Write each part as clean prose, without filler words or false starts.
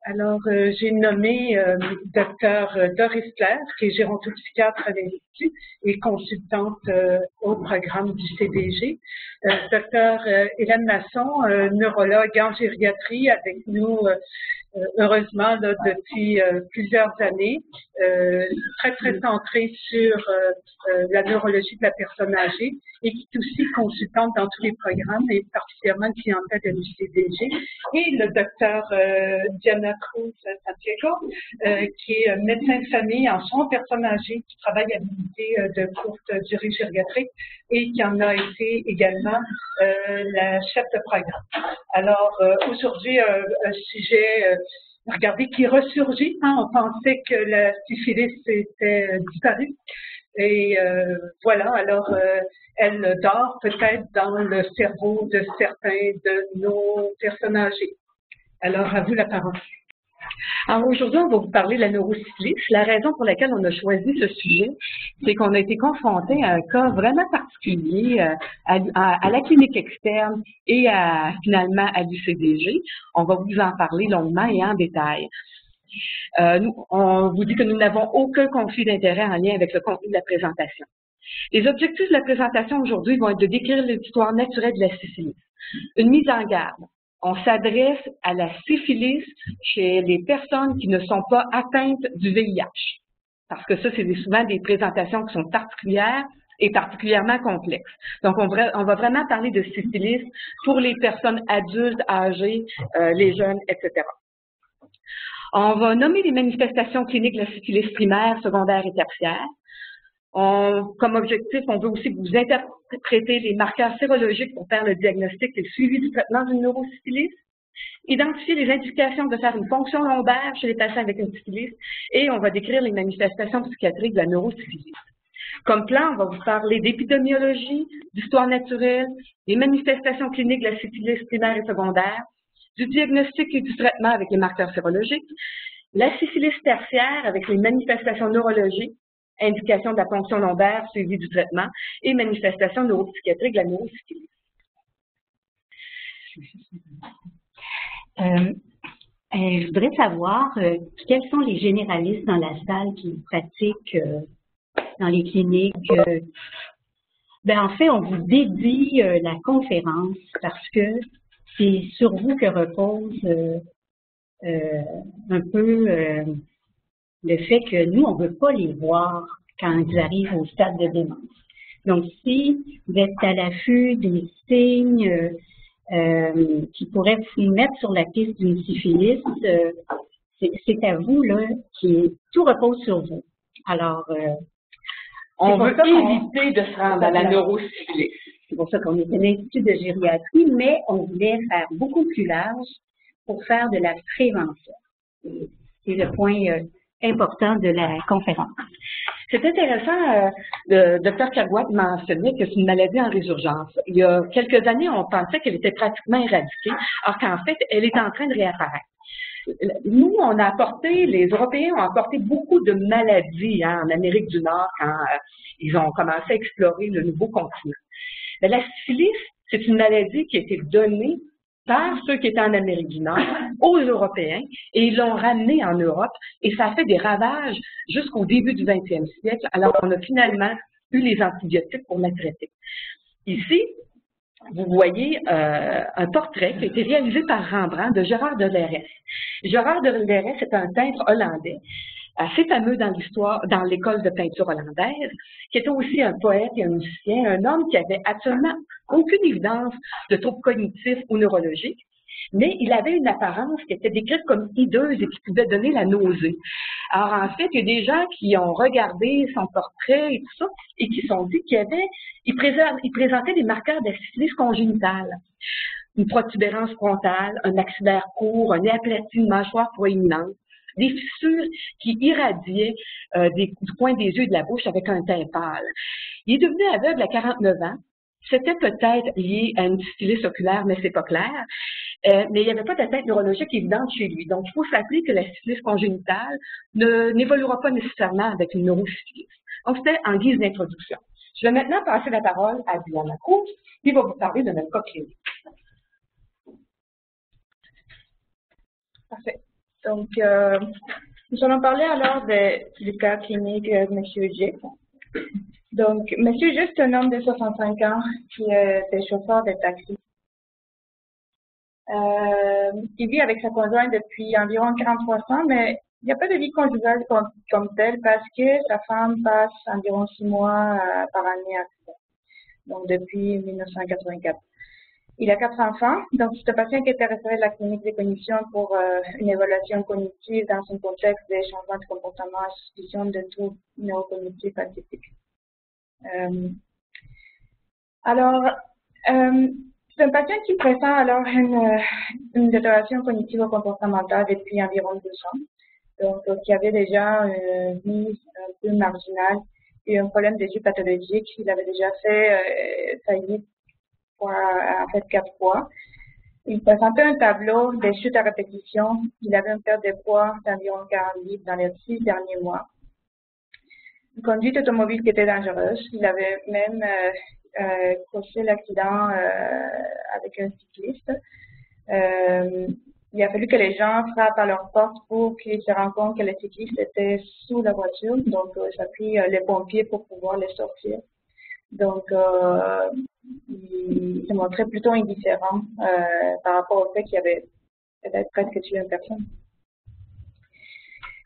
Alors, j'ai nommé Dr Doris Claire, qui est gérontopsychiatre à l'Institut et consultante au programme du CDG. Dr Hélène Masson, neurologue en gériatrie, avec nous heureusement là, depuis plusieurs années, très centrée sur la neurologie de la personne âgée et qui est aussi consultante dans tous les programmes et particulièrement de clientèle de l'UCDG. Et le docteur Diana Cruz Santiago, qui est médecin de famille en soins aux personnes âgées, qui travaille à l'unité de courte durée gériatrique et qui en a été également la chef de programme. Alors, aujourd'hui, un sujet, regardez, qui ressurgit. Hein, on pensait que la syphilis était disparue. Et voilà, alors elle dort peut-être dans le cerveau de certains de nos personnes âgées. Alors, à vous la parole. Alors aujourd'hui, on va vous parler de la neurosyphilis. La raison pour laquelle on a choisi ce sujet, c'est qu'on a été confronté à un cas vraiment particulier à la clinique externe et finalement à l'UCDG. On va vous en parler longuement et en détail. On vous dit que nous n'avons aucun conflit d'intérêt en lien avec le contenu de la présentation. Les objectifs de la présentation aujourd'hui vont être de décrire l'histoire naturelle de la syphilis, une mise en garde. On s'adresse à la syphilis chez les personnes qui ne sont pas atteintes du VIH, parce que ça, c'est souvent des présentations qui sont particulières et particulièrement complexes. Donc, on va vraiment parler de syphilis pour les personnes adultes, âgées, les jeunes, etc. On va nommer les manifestations cliniques de la syphilis primaire, secondaire et tertiaire. Comme objectif, on veut aussi que vous interprétez les marqueurs sérologiques pour faire le diagnostic et le suivi du traitement d'une neurosyphilis, identifier les indications de faire une fonction lombaire chez les patients avec une syphilis, et on va décrire les manifestations psychiatriques de la neurosyphilis. Comme plan, on va vous parler d'épidémiologie, d'histoire naturelle, des manifestations cliniques de la syphilis primaire et secondaire, du diagnostic et du traitement avec les marqueurs sérologiques, la syphilis tertiaire avec les manifestations neurologiques, indication de la fonction lombaire, suivi du traitement, et manifestation neuropsychiatrique de la neurosyphilis. Je voudrais savoir quels sont les généralistes dans la salle qui pratiquent dans les cliniques. En fait, on vous dédie la conférence parce que c'est sur vous que repose un peu le fait que nous, on ne veut pas les voir quand ils arrivent au stade de démence. Donc, si vous êtes à l'affût des signes qui pourraient vous mettre sur la piste d'une syphilis, c'est à vous, là, tout repose sur vous. Alors, on veut éviter de se rendre à la neurosyphilis. C'est pour ça qu'on est un institut de gériatrie, mais on voulait faire beaucoup plus large pour faire de la prévention. C'est le point important de la conférence. C'est intéressant, le Dr Cagouat mentionnait que c'est une maladie en résurgence. Il y a quelques années, on pensait qu'elle était pratiquement éradiquée, alors qu'en fait, elle est en train de réapparaître. Nous, les Européens ont apporté beaucoup de maladies en Amérique du Nord quand ils ont commencé à explorer le nouveau continent. Mais la syphilis, c'est une maladie qui a été donnée par ceux qui étaient en Amérique du Nord aux Européens et ils l'ont ramenée en Europe et ça a fait des ravages jusqu'au début du 20e siècle. Alors, on a finalement eu les antibiotiques pour la traiter. Ici, vous voyez un portrait qui a été réalisé par Rembrandt de Gérard de Lerès. Gérard de Lerès est un peintre hollandais assez fameux dans l'école de peinture hollandaise, qui était aussi un poète et un musicien, un homme qui avait absolument aucune évidence de troubles cognitifs ou neurologiques, mais il avait une apparence qui était décrite comme hideuse et qui pouvait donner la nausée. Alors, en fait, il y a des gens qui ont regardé son portrait et tout ça, et qui se sont dit qu'il présentait des marqueurs de syphilis congénitale. Une protubérance frontale, un maxillaire court, un nez aplati, une mâchoire proéminente, des fissures qui irradiaient du coin des yeux et de la bouche avec un teint pâle. Il est devenu aveugle à 49 ans. C'était peut-être lié à une syphilis oculaire, mais c'est pas clair. Mais il n'y avait pas d'atteinte neurologique évidente chez lui. Donc, il faut se rappeler que la syphilis congénitale n'évoluera pas nécessairement avec une neurosyphilis. Donc, c'était en guise d'introduction. Je vais maintenant passer la parole à Diana Cruz, qui va vous parler de notre cas clinique. Parfait. Donc, nous allons parler alors du cas clinique de M. G. Donc, M. G, c'est un homme de 65 ans qui est chauffeur de taxi. Il vit avec sa conjointe depuis environ 43 ans, mais il n'y a pas de vie conjugale comme telle parce que sa femme passe environ 6 mois par année à ça. Donc, depuis 1984. Il a 4 enfants, donc c'est un patient qui était référé de la clinique de cognition pour une évaluation cognitive dans un contexte de changement de comportement à suspicion de troubles neurocognitifs atypiques. C'est un patient qui présente alors une détérioration cognitivo-comportementale depuis environ 2 ans, donc qui avait déjà une vie un peu marginale et un problème de vue pathologique. Il avait déjà fait faillite en fait 4 fois. Il présentait un tableau des chutes à répétition. Il avait une perte de poids d'environ 40 livres dans les 6 derniers mois. Une conduite automobile qui était dangereuse. Il avait même causé l'accident avec un cycliste. Il a fallu que les gens frappent à leur porte pour qu'ils se rendent compte que le cycliste était sous la voiture. Donc, ça a pris les pompiers pour pouvoir les sortir. Donc, il se montrait plutôt indifférent par rapport au fait qu'il y avait peut-être presque tué une personne.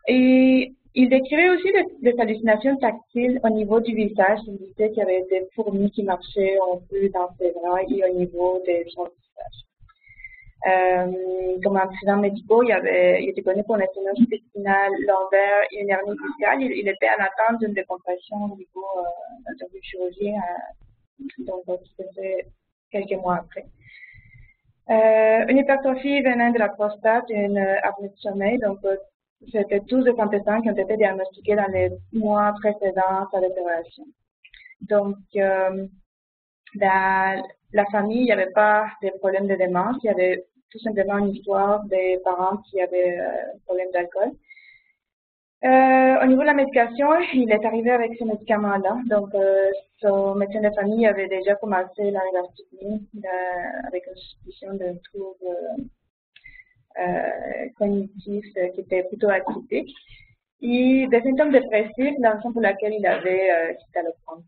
Et il décrivait aussi des hallucinations tactiles au niveau du visage. Il disait qu'il y avait des fourmis qui marchaient un peu dans ses bras et au niveau de son visage. Comme antécédents médicaux, il était connu pour une sténose spinale lombaire et une hernie discale. Il était en attente d'une décompression au niveau d'un chirurgien, donc qui se fait quelques mois après. Une hypertrophie venant de la prostate et une apnée de sommeil, donc c'était tous des antécédents qui ont été diagnostiqués dans les mois précédents sa détérioration. Donc, dans la famille, il n'y avait pas de problème de démence, il y avait tout simplement une histoire des parents qui avaient un problème d'alcool. Au niveau de la médication, il est arrivé avec ce médicament-là. Donc, son médecin de famille avait déjà commencé la rivastigmine avec une suspicion d'un trouble cognitif qui était plutôt atypique. Et des symptômes dépressifs, la raison pour laquelle il avait quitté le prendre.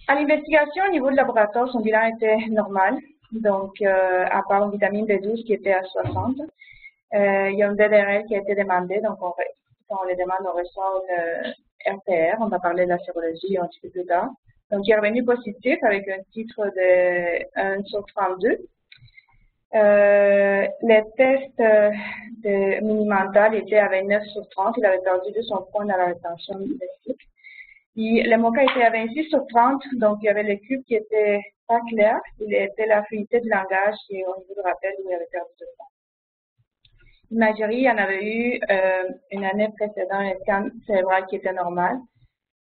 À l'investigation, au niveau de laboratoire, son bilan était normal. Donc, à part une vitamine B12 qui était à 60, il y a un DDRL qui a été demandé. Donc, quand on les demande, on reçoit une RPR. On va parler de la sérologie un petit peu plus tard. Donc, il est revenu positif avec un titre de 1 sur 32. Les tests de mini-mental étaient à 29 sur 30. Il avait perdu de son point dans la rétention lexique. Et le MOCA était à 26 sur 30, donc il y avait le cube qui était pas clair. Il était la fluidité du langage et au niveau du rappel où il avait perdu de temps. L'imagerie, il y en avait eu une année précédente un scan cérébral qui était normal.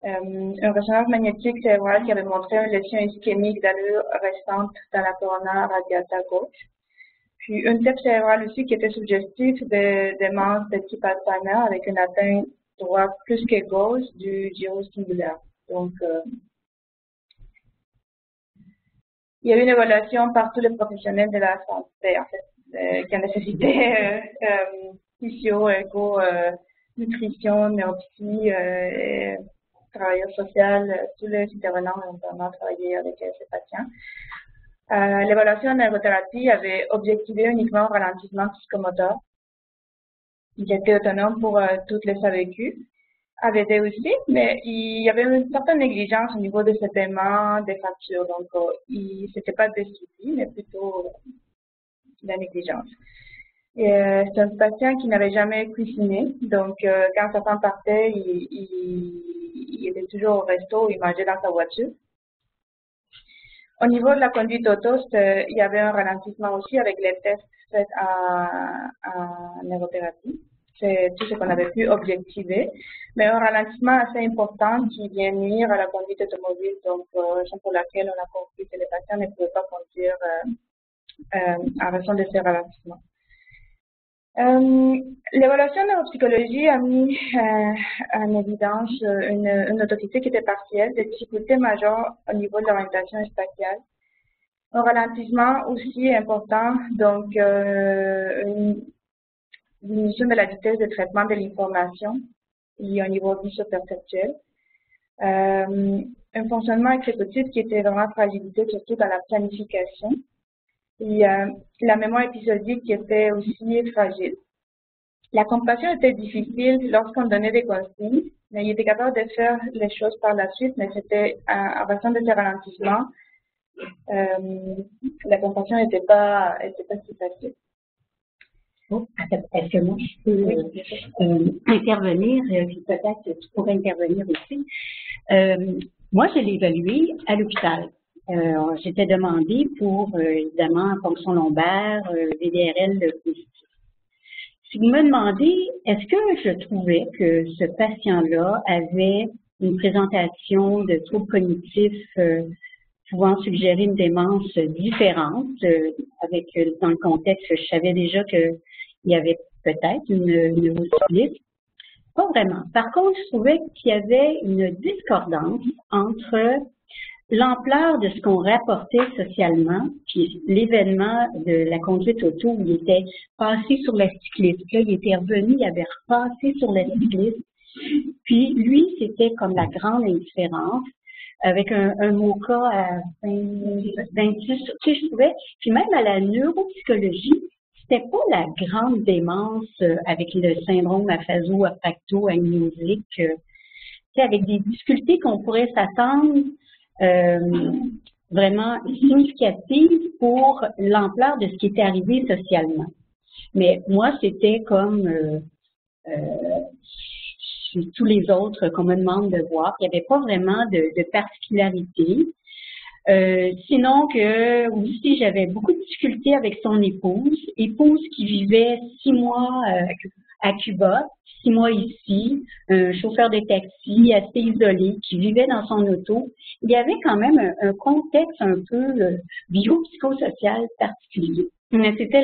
Une résonance magnétique cérébrale qui avait montré une lésion ischémique d'allure restante dans la corona radiata gauche. Puis une TEP cérébrale aussi qui était suggestive de démence de type Alzheimer avec une atteinte droite plus que gauche du gyrus singulaire. Donc, il y a eu une évaluation par tous les professionnels de la santé, en fait, qui a nécessité physio, éco, nutrition, neuropsy, travailleur social, tous les intervenants ont vraiment travaillé avec ces patients. L'évaluation en ergothérapie avait objectivé uniquement un ralentissement psychomoteur. Il était autonome pour toutes les AVQ. AVD aussi, mais il y avait une certaine négligence au niveau de ses paiements, des factures. Donc, c'était pas des soucis, mais plutôt de la négligence. C'est un patient qui n'avait jamais cuisiné. Donc, quand sa femme partait, il était toujours au resto, il mangeait dans sa voiture. Au niveau de la conduite auto, il y avait un ralentissement aussi avec les tests faits en neurothérapie. C'est tout ce qu'on avait pu objectiver, mais un ralentissement assez important qui vient nuire à la conduite automobile, donc raison pour laquelle on a compris que les patients ne pouvaient pas conduire en raison de ces ralentissements. L'évaluation de neuropsychologie a mis en évidence une autocritique qui était partielle, des difficultés majeures au niveau de l'orientation spatiale. Un ralentissement aussi important, donc une diminution de la vitesse de traitement de l'information et au niveau viso-perceptuel. Un fonctionnement exécutif qui était vraiment fragilisé, surtout dans la planification. Et la mémoire épisodique qui était aussi fragile. La compréhension était difficile lorsqu'on donnait des consignes, mais il était capable de faire les choses par la suite, mais c'était en raison de ce ralentissement, la compréhension n'était pas si facile. Oh, est-ce que moi je peux intervenir, puis peut-être que tu pourrais intervenir aussi. Moi, je l'ai évalué à l'hôpital. J'étais demandée pour, évidemment, fonction lombaire, VDRL positif. Si vous me demandez, est-ce que je trouvais que ce patient-là avait une présentation de troubles cognitifs pouvant suggérer une démence différente, avec dans le contexte, je savais déjà qu'il y avait peut-être une neurosyphilis. Pas vraiment. Par contre, je trouvais qu'il y avait une discordance entre l'ampleur de ce qu'on rapportait socialement, puis l'événement de la conduite auto où il était passé sur la cycliste. Là, il était revenu, il avait repassé sur la cycliste. Puis lui, c'était comme la grande indifférence, avec un MoCA à 26, tu sais, je trouvais. Puis même à la neuropsychologie, c'était pas la grande démence avec le syndrome aphaso-aphracto-amnésique, avec des difficultés qu'on pourrait s'attendre vraiment significatives pour l'ampleur de ce qui était arrivé socialement. Mais moi, c'était comme tous les autres qu'on me demande de voir. Il n'y avait pas vraiment de particularité. Sinon que aussi j'avais beaucoup de difficultés avec son épouse qui vivait 6 mois à Cuba, 6 mois ici, un chauffeur de taxi assez isolé qui vivait dans son auto. Il y avait quand même un contexte un peu biopsychosocial particulier. Mais c'était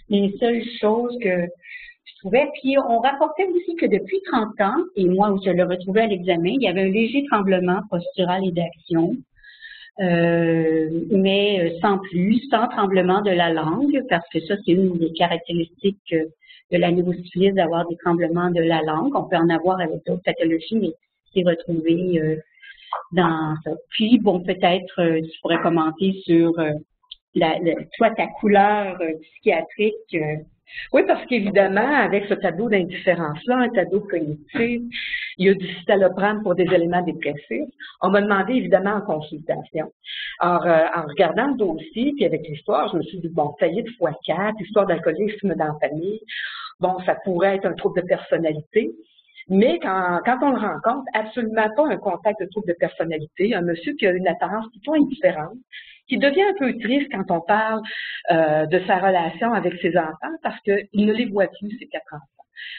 les seules choses que je trouvais. Puis on rapportait aussi que depuis 30 ans, et moi je le retrouvais à l'examen, il y avait un léger tremblement postural et d'action. Mais sans plus, sans tremblement de la langue, parce que ça, c'est une des caractéristiques de la neurosyphilis, d'avoir des tremblements de la langue. On peut en avoir avec d'autres pathologies, mais c'est retrouvé dans ça. Puis, bon, peut-être, tu pourrais commenter sur soit ta couleur psychiatrique. Oui, parce qu'évidemment, avec ce tableau d'indifférence-là, un tableau cognitif, il y a du citalopram pour des éléments dépressifs. On m'a demandé évidemment en consultation. Alors, en regardant le dossier, puis avec l'histoire, je me suis dit, bon, faillite x4, histoire d'alcoolisme dans la famille, bon, ça pourrait être un trouble de personnalité. Mais quand on le rencontre, absolument pas un contact de trouble de personnalité, un monsieur qui a une apparence plutôt indifférente, qui devient un peu triste quand on parle de sa relation avec ses enfants parce qu'il ne les voit plus, ses 4 enfants,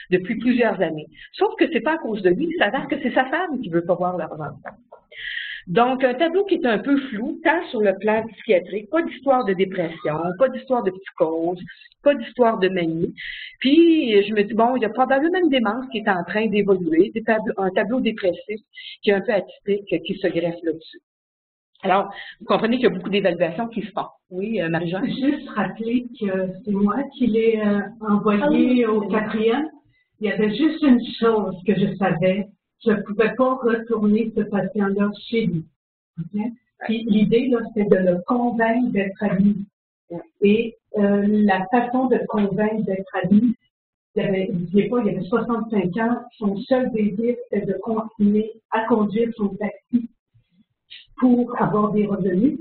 depuis plusieurs années. Sauf que c'est pas à cause de lui, il s'avère que c'est sa femme qui veut pas voir leurs enfants. Donc, un tableau qui est un peu flou, tant sur le plan psychiatrique, pas d'histoire de dépression, pas d'histoire de psychose, pas d'histoire de manie. Puis, je me dis, bon, il y a probablement une démence qui est en train d'évoluer, un tableau dépressif qui est un peu atypique, qui se greffe là-dessus. Alors, vous comprenez qu'il y a beaucoup d'évaluations qui se font. Oui, Marie-Jeanne? Juste rappeler que c'est moi qui l'ai envoyé au 4e. Il y avait juste une chose que je savais. Je ne pouvais pas retourner ce patient-là chez lui. Okay? Puis l'idée, là, c'était de le convaincre d'être ami. Et la façon de le convaincre d'être ami, il y avait 65 ans, son seul désir, c'était de continuer à conduire son taxi pour avoir des revenus.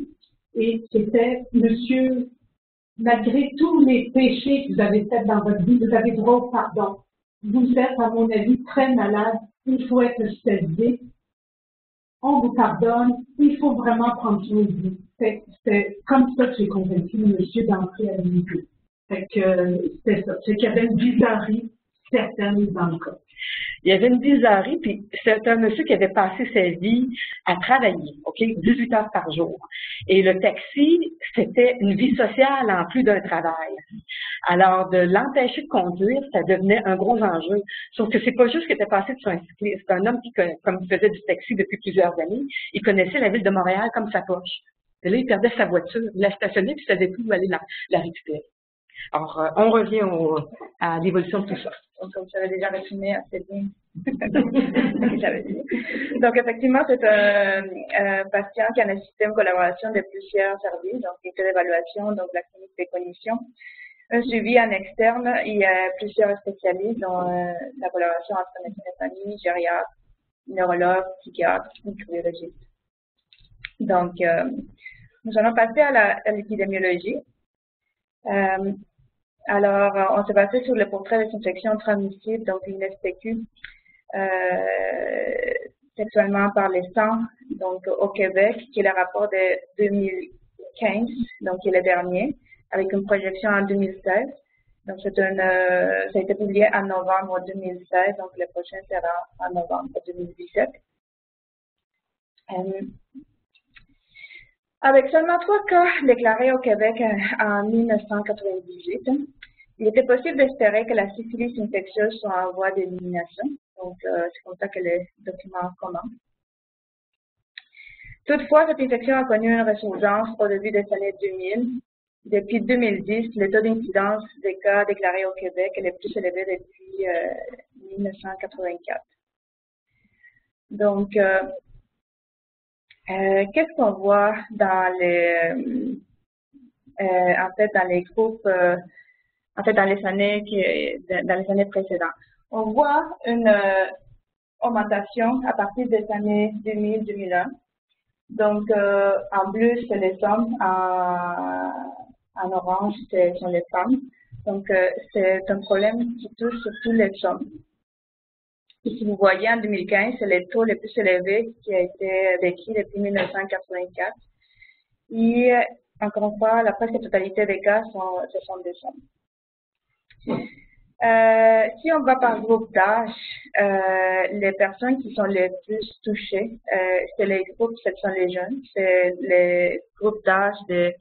Et c'était, monsieur, malgré tous les péchés que vous avez faits dans votre vie, vous avez droit au pardon. Vous êtes, à mon avis, très malade. Il faut être hospitalisé. On vous pardonne. Il faut vraiment prendre soin de vous. C'est comme ça que j'ai convaincu le monsieur d'entrer à l'unité. Fait que c'était ça. C'est qu'il y avait une bizarrerie certaine dans le cas. Il y avait une bizarrerie, puis c'est un monsieur qui avait passé sa vie à travailler, OK, 18 heures par jour. Et le taxi, c'était une vie sociale en plus d'un travail. Alors, de l'empêcher de conduire, ça devenait un gros enjeu. Sauf que c'est pas juste qu'il était passé sur un cycliste. C'est un homme qui, comme il faisait du taxi depuis plusieurs années, il connaissait la ville de Montréal comme sa poche. Et là, il perdait sa voiture. Il l'a stationnée, puis il ne savait plus où aller la récupérer. Alors, on revient à l'évolution de tout ça. Donc, comme j'avais déjà résumé assez bien ce que j'avais dit. Donc, effectivement, c'est un patient qui a un système de collaboration de plusieurs services, donc unité d'évaluation, donc la clinique des cognitions, un suivi en externe. Il y a plusieurs spécialistes dans la collaboration entre médecins de famille, gériatre, neurologue, psychiatre, microbiologiste. Donc, nous allons passer à l'épidémiologie. Alors, on s'est basé sur le portrait des infections transmissibles, donc une SPQ, sexuellement par les sangs, donc au Québec, qui est le rapport de 2015, donc qui est le dernier, avec une projection en 2016. Donc, ça a été publié en novembre 2016, donc le prochain sera en novembre 2017. Avec seulement 3 cas déclarés au Québec en 1998, il était possible d'espérer que la syphilis infectieuse soit en voie d'élimination. Donc, c'est comme ça que le document commence. Toutefois, cette infection a connu une résurgence au début des années 2000. Depuis 2010, le taux d'incidence des cas déclarés au Québec est le plus élevé depuis 1984. Donc, qu'est-ce qu'on voit dans les, dans les groupes, dans les années précédentes? On voit une augmentation à partir des années 2000-2001. Donc, en bleu, c'est les hommes, en orange, ce sont les femmes. Donc, c'est un problème qui touche surtout les hommes. Et si vous voyez, en 2015, c'est le taux le plus élevé qui a été décrit depuis 1984. Et encore une fois, la presque totalité des cas ce sont des hommes. Si on va par groupe d'âge, les personnes qui sont les plus touchées, c'est les groupes, ce sont les jeunes, c'est les groupes d'âge de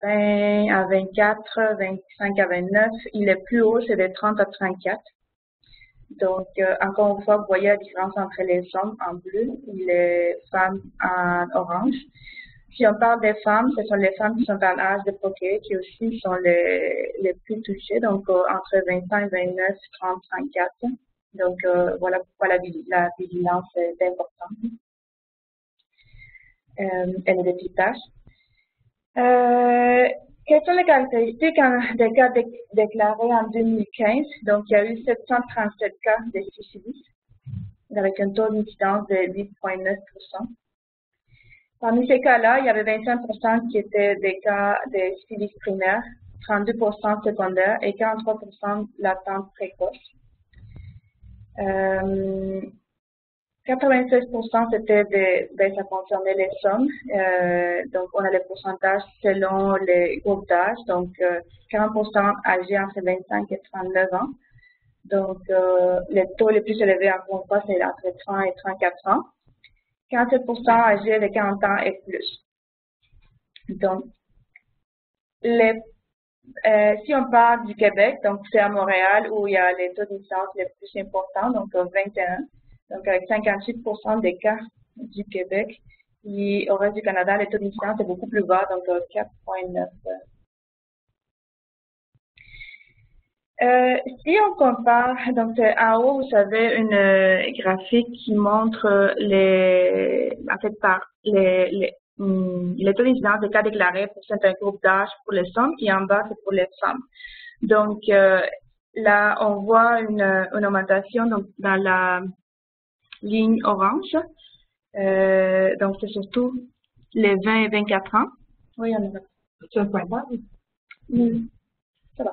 20 à 24, 25 à 29, et le plus haut, c'est de 30 à 34. Donc, encore une fois, vous voyez la différence entre les hommes en bleu et les femmes en orange. Si on parle des femmes, ce sont les femmes qui sont en âge de procréer qui aussi sont les plus touchées, donc entre 25, 29, 30, 34. Donc, voilà pourquoi la vigilance est importante. Et le dépistage. Quelles sont les caractéristiques des cas déclarés en 2015? Donc, il y a eu 737 cas de syphilis, avec un taux d'incidence de 8,9%. Parmi ces cas-là, il y avait 25% qui étaient des cas de syphilis primaire, 32% secondaire et 43% latente précoce. 96% c'était ça concernait les hommes. Donc, on a les pourcentages selon les groupes d'âge. Donc, 40% âgés entre 25 et 39 ans. Donc, le taux le plus élevé en fois, c'est entre 30 et 34 ans. 47% âgés de 40 ans et plus. Donc, si on parle du Québec, donc c'est à Montréal où il y a les taux d'incidence les plus importants, donc 21. Donc, avec 58% des cas du Québec. Et au reste du Canada, le taux d'incidence est beaucoup plus bas, donc 4,9. Si on compare, donc en haut, vous avez une graphique qui montre le taux d'incidence des cas déclarés pour certains groupes d'âge pour les hommes et en bas, c'est pour les femmes. Donc, là, on voit une augmentation donc, dans la ligne orange. Donc, c'est surtout les 20 et 24 ans. Oui, il y en a. C'est un point barre? Ça va.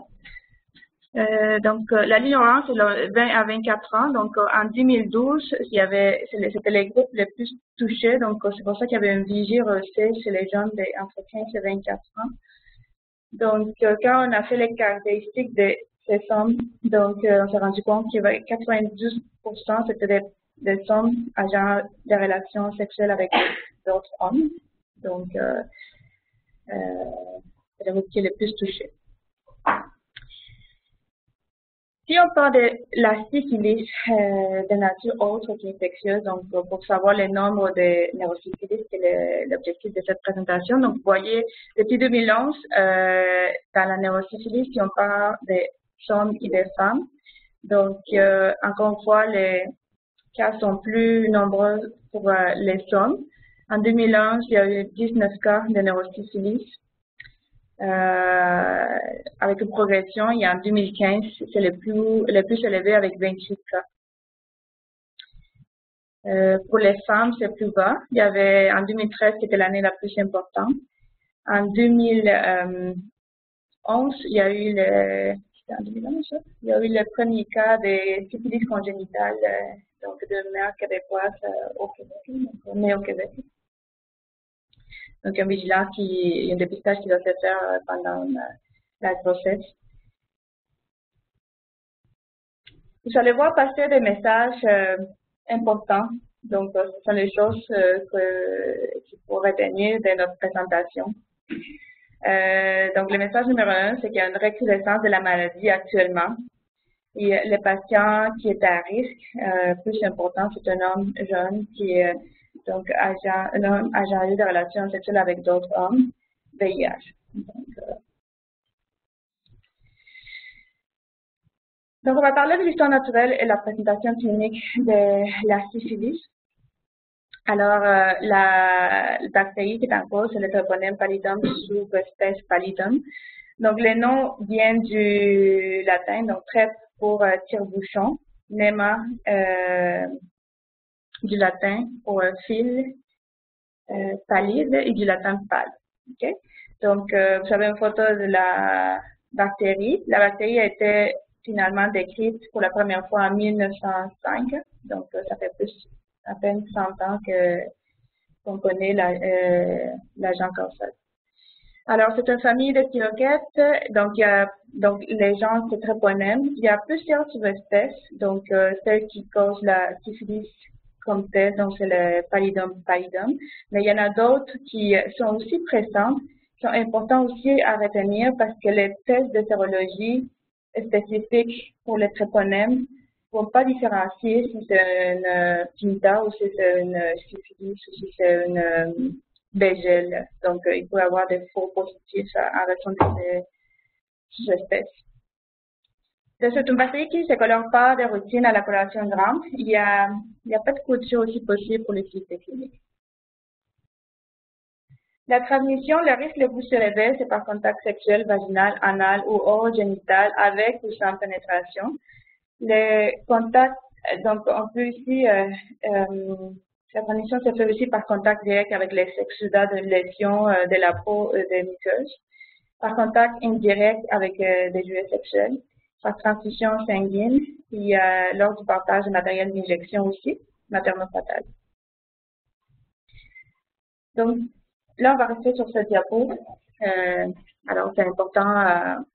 Donc, la ligne orange, c'est le 20 à 24 ans. Donc, en 2012, c'était les groupes les plus touchés. Donc, c'est pour ça qu'il y avait une vigie rehaussée chez les jeunes entre 15 et 24 ans. Donc, quand on a fait les caractéristiques de ces hommes, donc, on s'est rendu compte qu'il y avait 92% c'était des hommes ayant des relations sexuelles avec d'autres hommes. Donc, c'est le groupe qui est le plus touché. Si on parle de la syphilis de nature autre qu'infectieuse, donc pour savoir le nombre de neurosyphilis, c'est l'objectif de cette présentation. Donc, vous voyez, depuis 2011, dans la neurosyphilis, si on parle des hommes et des femmes, donc encore une fois, les cas sont plus nombreux pour les hommes. En 2011, il y a eu 19 cas de neurosyphilis. Avec une progression, et en 2015, c'est le plus élevé avec 28 cas. Pour les femmes, c'est plus bas. Il y avait, en 2013, c'était l'année la plus importante. En 2011, il y a eu le premier cas de syphilis congénitale, donc de mères québécoises au Québec, née au Québec. Donc, un dépistage qui doit se faire pendant la grossesse. Vous allez voir passer des messages importants. Donc, ce sont les choses qu'il faut retenir de notre présentation. Donc, le message numéro 1, c'est qu'il y a une recrudescence de la maladie actuellement. Et le patient qui est à risque, plus important, c'est un homme jeune qui est donc un homme ayant eu des relations sexuelles avec d'autres hommes, VIH. Donc, on va parler de l'histoire naturelle et la présentation clinique de la syphilis. Alors, la bactérie qui est en cause, c'est le Treponème pallidum sous-espèce pallidum. Donc, le nom vient du latin, donc trep pour tire-bouchon, nema du latin pour fil pallide et du latin pâle. Okay? Donc, vous avez une photo de la bactérie. La bactérie a été finalement décrite pour la première fois en 1905. Donc, ça fait à peine 100 ans qu'on connaît l'agent causal. Alors, c'est une famille de thyroquettes. Donc, les gens, c'est Treponème. Il y a plusieurs sous-espèces. Donc, celles qui causent la syphilis comme telle, donc c'est le pallidum pallidum. Mais il y en a d'autres qui sont aussi présentes, qui sont importants aussi à retenir parce que les tests de sérologie spécifiques pour les Treponèmes ne vont pas différencier si c'est une pinta ou si c'est une syphilis ou si c'est une BGL. Donc, il peut y avoir des faux positifs en raison de ces espèces. C'est une bactérie qui ne se colore pas de routine à la coloration grande. Il n'y a pas de culture aussi possible pour l'utilité clinique. La transmission, le risque le plus élevé, c'est par contact sexuel, vaginal, anal ou orogénital avec ou sans pénétration. Les contacts, donc on peut ici, la transmission se fait aussi par contact direct avec les exsudats de lésions de la peau des muqueuses, par contact indirect avec des jouets sexuels, par transfusion sanguine et lors du partage de matériel d'injection aussi, materno-fatale. Donc, là, on va rester sur cette diapo. Alors, c'est important,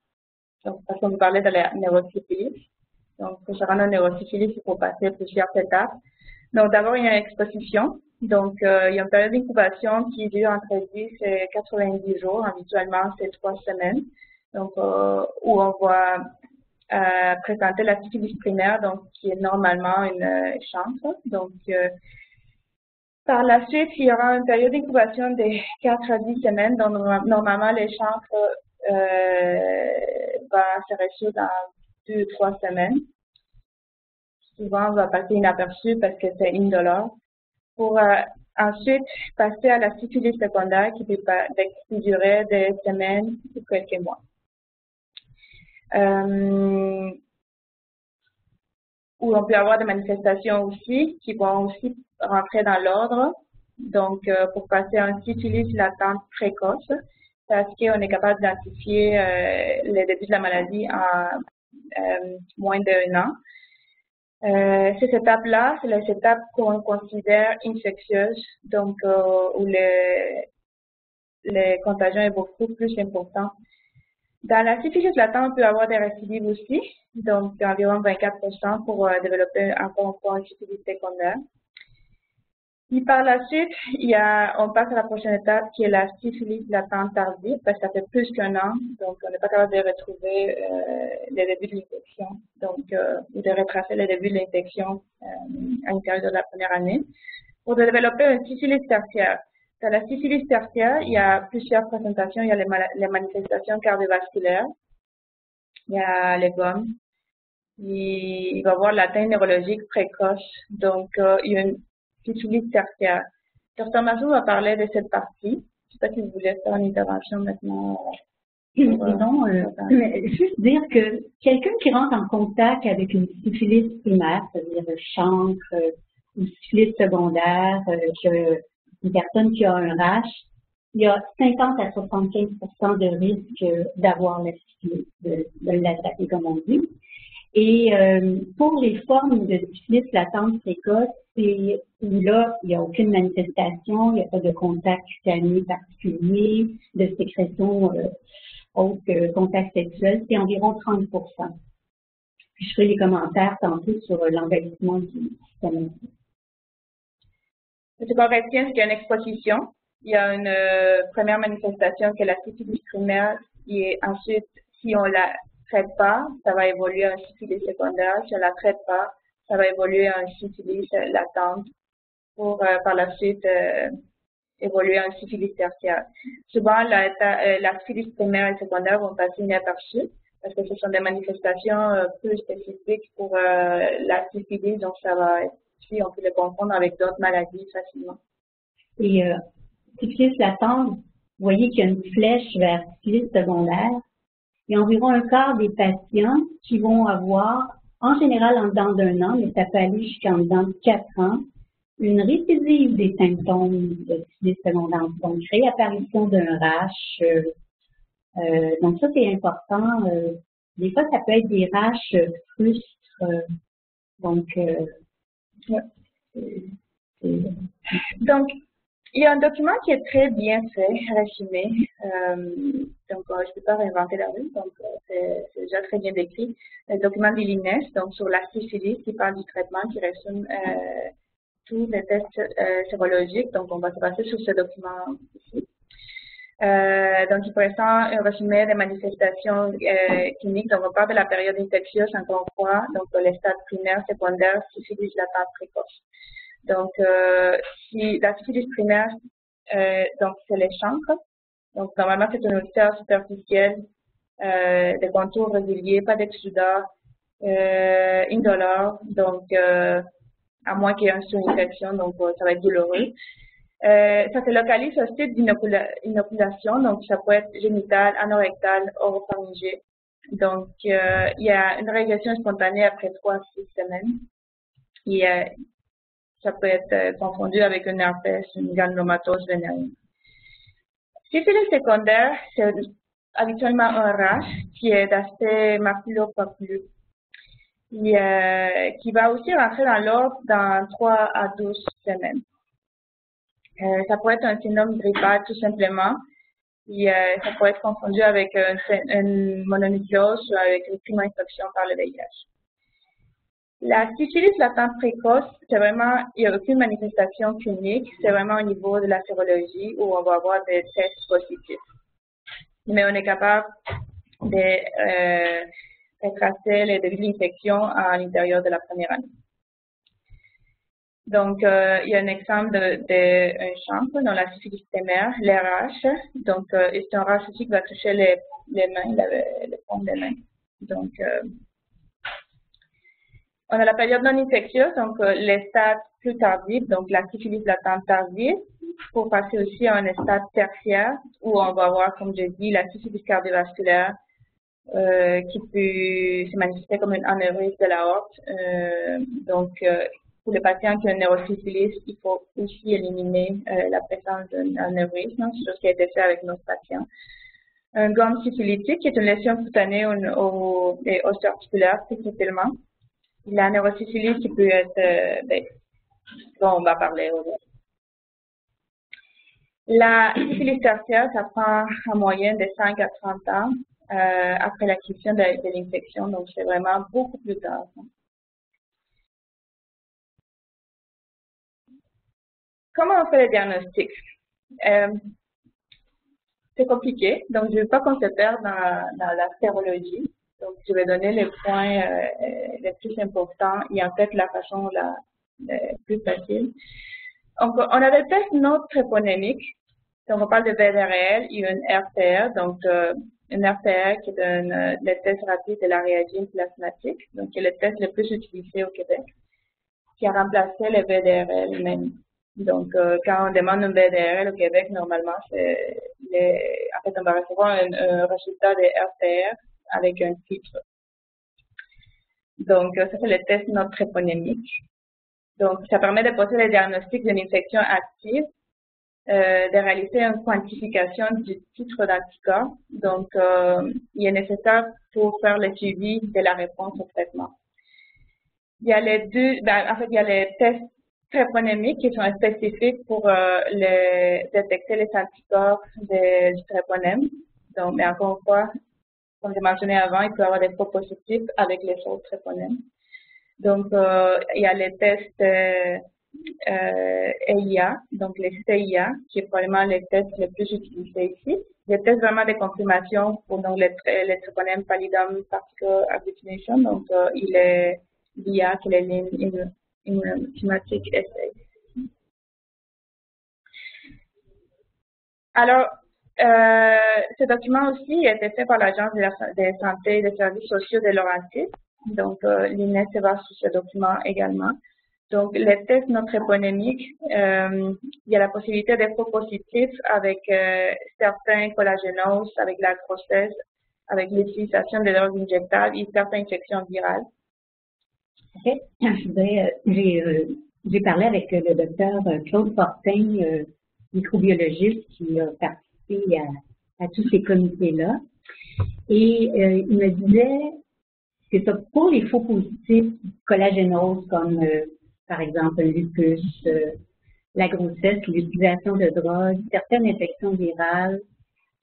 parce qu'on nous parlait de la neurosyphilis. Donc, pour se rendre à la neurosyphilis, il faut passer plusieurs étapes. Donc, d'abord, il y a une exposition. Donc, il y a une période d'incubation qui dure entre 10 et 90 jours. Habituellement, c'est 3 semaines. Donc, où on va présenter la syphilis primaire, donc qui est normalement une chancre. Donc, par la suite, il y aura une période d'incubation de 4 à 10 semaines. Donc, normalement, les chancres va se résoudre dans 2 ou 3 semaines. Souvent, on va passer inaperçu parce que c'est indolore. Pour ensuite passer à la syphilis secondaire qui peut durer des semaines ou quelques mois. Où on peut avoir des manifestations aussi qui vont aussi rentrer dans l'ordre. Donc, pour passer en syphilis latente précoce, parce qu'on est capable d'identifier les débuts de la maladie en moins d'1 an. Ces étapes-là, c'est les étapes qu'on considère infectieuses, donc où les contagions est beaucoup plus important. Dans la syphilis latente, on peut avoir des récidives aussi, donc environ 24% pour développer encore une syphilis secondaire. Et par la suite, on passe à la prochaine étape qui est la syphilis latente tardive, parce que ça fait plus qu'1 an, donc on n'est pas capable de retrouver les débuts de l'infection, donc ou de retracer les débuts de l'infection à l'intérieur de la première année. Pour développer une syphilis tertiaire. Dans la syphilis tertiaire, il y a plusieurs présentations. Il y a les manifestations cardiovasculaires, il y a les gommes, il va y avoir l'atteinte neurologique précoce, donc il y a une syphilis tertiaire. Dr. Mazou va parler de cette partie. Je ne sais pas si vous voulez faire une intervention maintenant. Non, juste dire que quelqu'un qui rentre en contact avec une syphilis primaire, c'est-à-dire chancre ou syphilis secondaire, une personne qui a un rash, il y a 50 à 75% de risque d'avoir la syphilis, de l'attraper comme on dit. Et pour les formes de syphilis latente précoce, c'est où là, il n'y a aucune manifestation, il n'y a pas de contact cutané particulier, de sécrétion autre que contact sexuel, c'est environ 30%. Puis je ferai les commentaires tantôt sur l'envahissement du système. Ce qu'on retient, c'est qu'il y a une exposition. Il y a une première manifestation qui est la syphilis primaire, et ensuite, si on la traite pas, ça va évoluer en syphilis secondaire. Si on la traite pas, ça va évoluer en syphilis latente pour par la suite évoluer en syphilis tertiaire. Souvent, la syphilis primaire et secondaire vont passer inaperçues parce que ce sont des manifestations plus spécifiques pour la syphilis, donc ça va être, si on peut le confondre avec d'autres maladies facilement. Et syphilis latente, vous voyez qu'il y a une flèche vers syphilis secondaire. Il y a environ un quart des patients qui vont avoir, en général en dedans d'1 an, mais ça peut aller jusqu'en dedans de 4 ans, une récidive des symptômes de syphilis secondaire, donc réapparition d'un rash. Donc ça, c'est important. Des fois, ça peut être des rashs frustres. Donc, il y a un document qui est très bien fait, résumé. Donc, je ne peux pas réinventer la rue, donc c'est déjà très bien décrit. Le document d'Illines, donc sur la syphilis, qui parle du traitement, qui résume tous les tests sérologiques. Donc, on va se baser sur ce document ici. Donc, il présente un résumé des manifestations cliniques. Donc, on parle de la période infectieuse, encore une fois, donc les stades primaires, secondaires, syphilis latente précoce. Donc, si la syphilis primaire, donc c'est les chancres. Donc, normalement, c'est une ulcère superficielle, des contours réguliers, pas d'exudat, indolore, donc à moins qu'il y ait une surinfection, donc ça va être douloureux. Ça se localise au site d'inoculation, donc ça peut être génital, anorectal, oropharyngé. Donc, il y a une régression spontanée après 3 à 6 semaines. Et ça peut être confondu avec une herpès, une granulomatose vénérienne. Syphilis secondaire, c'est habituellement un rash qui est d'aspect maculopapuleux, qui va aussi rentrer dans l'ordre dans 3 à 12 semaines. Ça peut être un syndrome grippal tout simplement, et ça peut être confondu avec une mononucléose ou avec une primo-infection par le VIH. La syphilis latente précoce, c'est vraiment, il n'y a aucune manifestation clinique, c'est vraiment au niveau de la sérologie où on va avoir des tests positifs. Mais on est capable de retracer les débuts de l'infection à l'intérieur de la première année. Donc, il y a un exemple d'un chancre dans la syphilis primaire, les rash. Donc, c'est un rash aussi qui va toucher les mains, le fond des mains. Donc, on a la période non infectieuse, donc les stades plus tardifs, donc la syphilis latente tardive, pour passer aussi à un stade tertiaire où on va avoir, comme je dis, la syphilis cardiovasculaire qui peut se manifester comme une anévrisme de l'aorte. Donc, pour les patients qui ont une neurosyphilis, il faut aussi éliminer la présence d'un anévrisme, c'est ce qui a été fait avec nos patients. Un gomme syphilitique, qui est une lésion cutanée et osteoarticulaire, principalement. La neurosyphilis qui peut être, dont on va parler aujourd'hui. La syphilis tertiaire, ça prend en moyenne de 5 à 30 ans après l'acquisition de l'infection, donc c'est vraiment beaucoup plus tard. comment on fait le diagnostic? C'est compliqué, donc je ne veux pas qu'on se perde dans la sérologie. Donc, je vais donner les points les plus importants et en fait la façon la plus facile. On a des tests non tréponémiques. Donc, on parle de VDRL et une RPR. Donc, une RPR qui donne les tests rapides de la réagine plasmatique. Donc, c'est le test le plus utilisé au Québec, qui a remplacé le VDRL même. Donc, quand on demande un VDRL au Québec, normalement, en fait, on va recevoir un résultat de RPR avec un titre. Donc, ça, c'est le test non tréponémique. Donc, ça permet de poser le diagnostic d'une infection active, de réaliser une quantification du titre d'anticorps. Donc, il est nécessaire pour faire le suivi de la réponse au traitement. Il y a les il y a les tests tréponémiques qui sont spécifiques pour détecter les anticorps du tréponème. Donc, mais encore une fois, comme j'ai mentionné avant, il peut y avoir des faux positifs avec les autres tréponèmes. Donc, il y a les tests EIA, donc les CIA, qui est probablement les tests les plus utilisés ici. Les tests vraiment de confirmation pour donc, les tréponèmes pallidum particle agglutination. Donc, il est l'IA, qui est l'immunochematic assay. Alors, ce document aussi a été fait par l'Agence de santé et des services sociaux de Laurentides. Donc, l'INES va sur ce document également. Donc, les tests non tréponémiques, il y a la possibilité d'être faux positif avec certains collagénoses, avec la grossesse, avec l'utilisation de drogues injectables et certaines infections virales. OK. J'ai parlé avec le docteur Claude Fortin, microbiologiste, qui a participé à tous ces comités-là. Et il me disait que ça, pour les faux positifs collagénoses, comme par exemple le lupus, la grossesse, l'utilisation de drogues, certaines infections virales,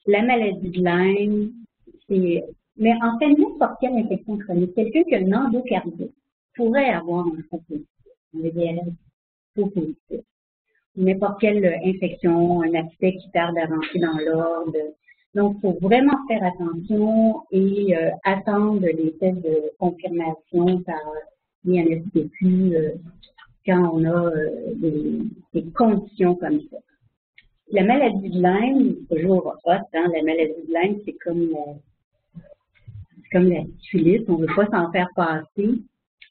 la maladie de Lyme, mais en fait, n'importe quelle infection chronique, quelqu'un qui a une endocardite pourrait avoir un faux positif, un VDRL faux positif. N'importe quelle infection, un aspect qui tarde à rentrer dans l'ordre. Donc, il faut vraiment faire attention et attendre les tests de confirmation par l'INSPQ quand on a des conditions comme ça. La maladie de Lyme, c'est toujours hot, hein? La maladie de Lyme, c'est comme la syphilis, on ne veut pas s'en faire passer.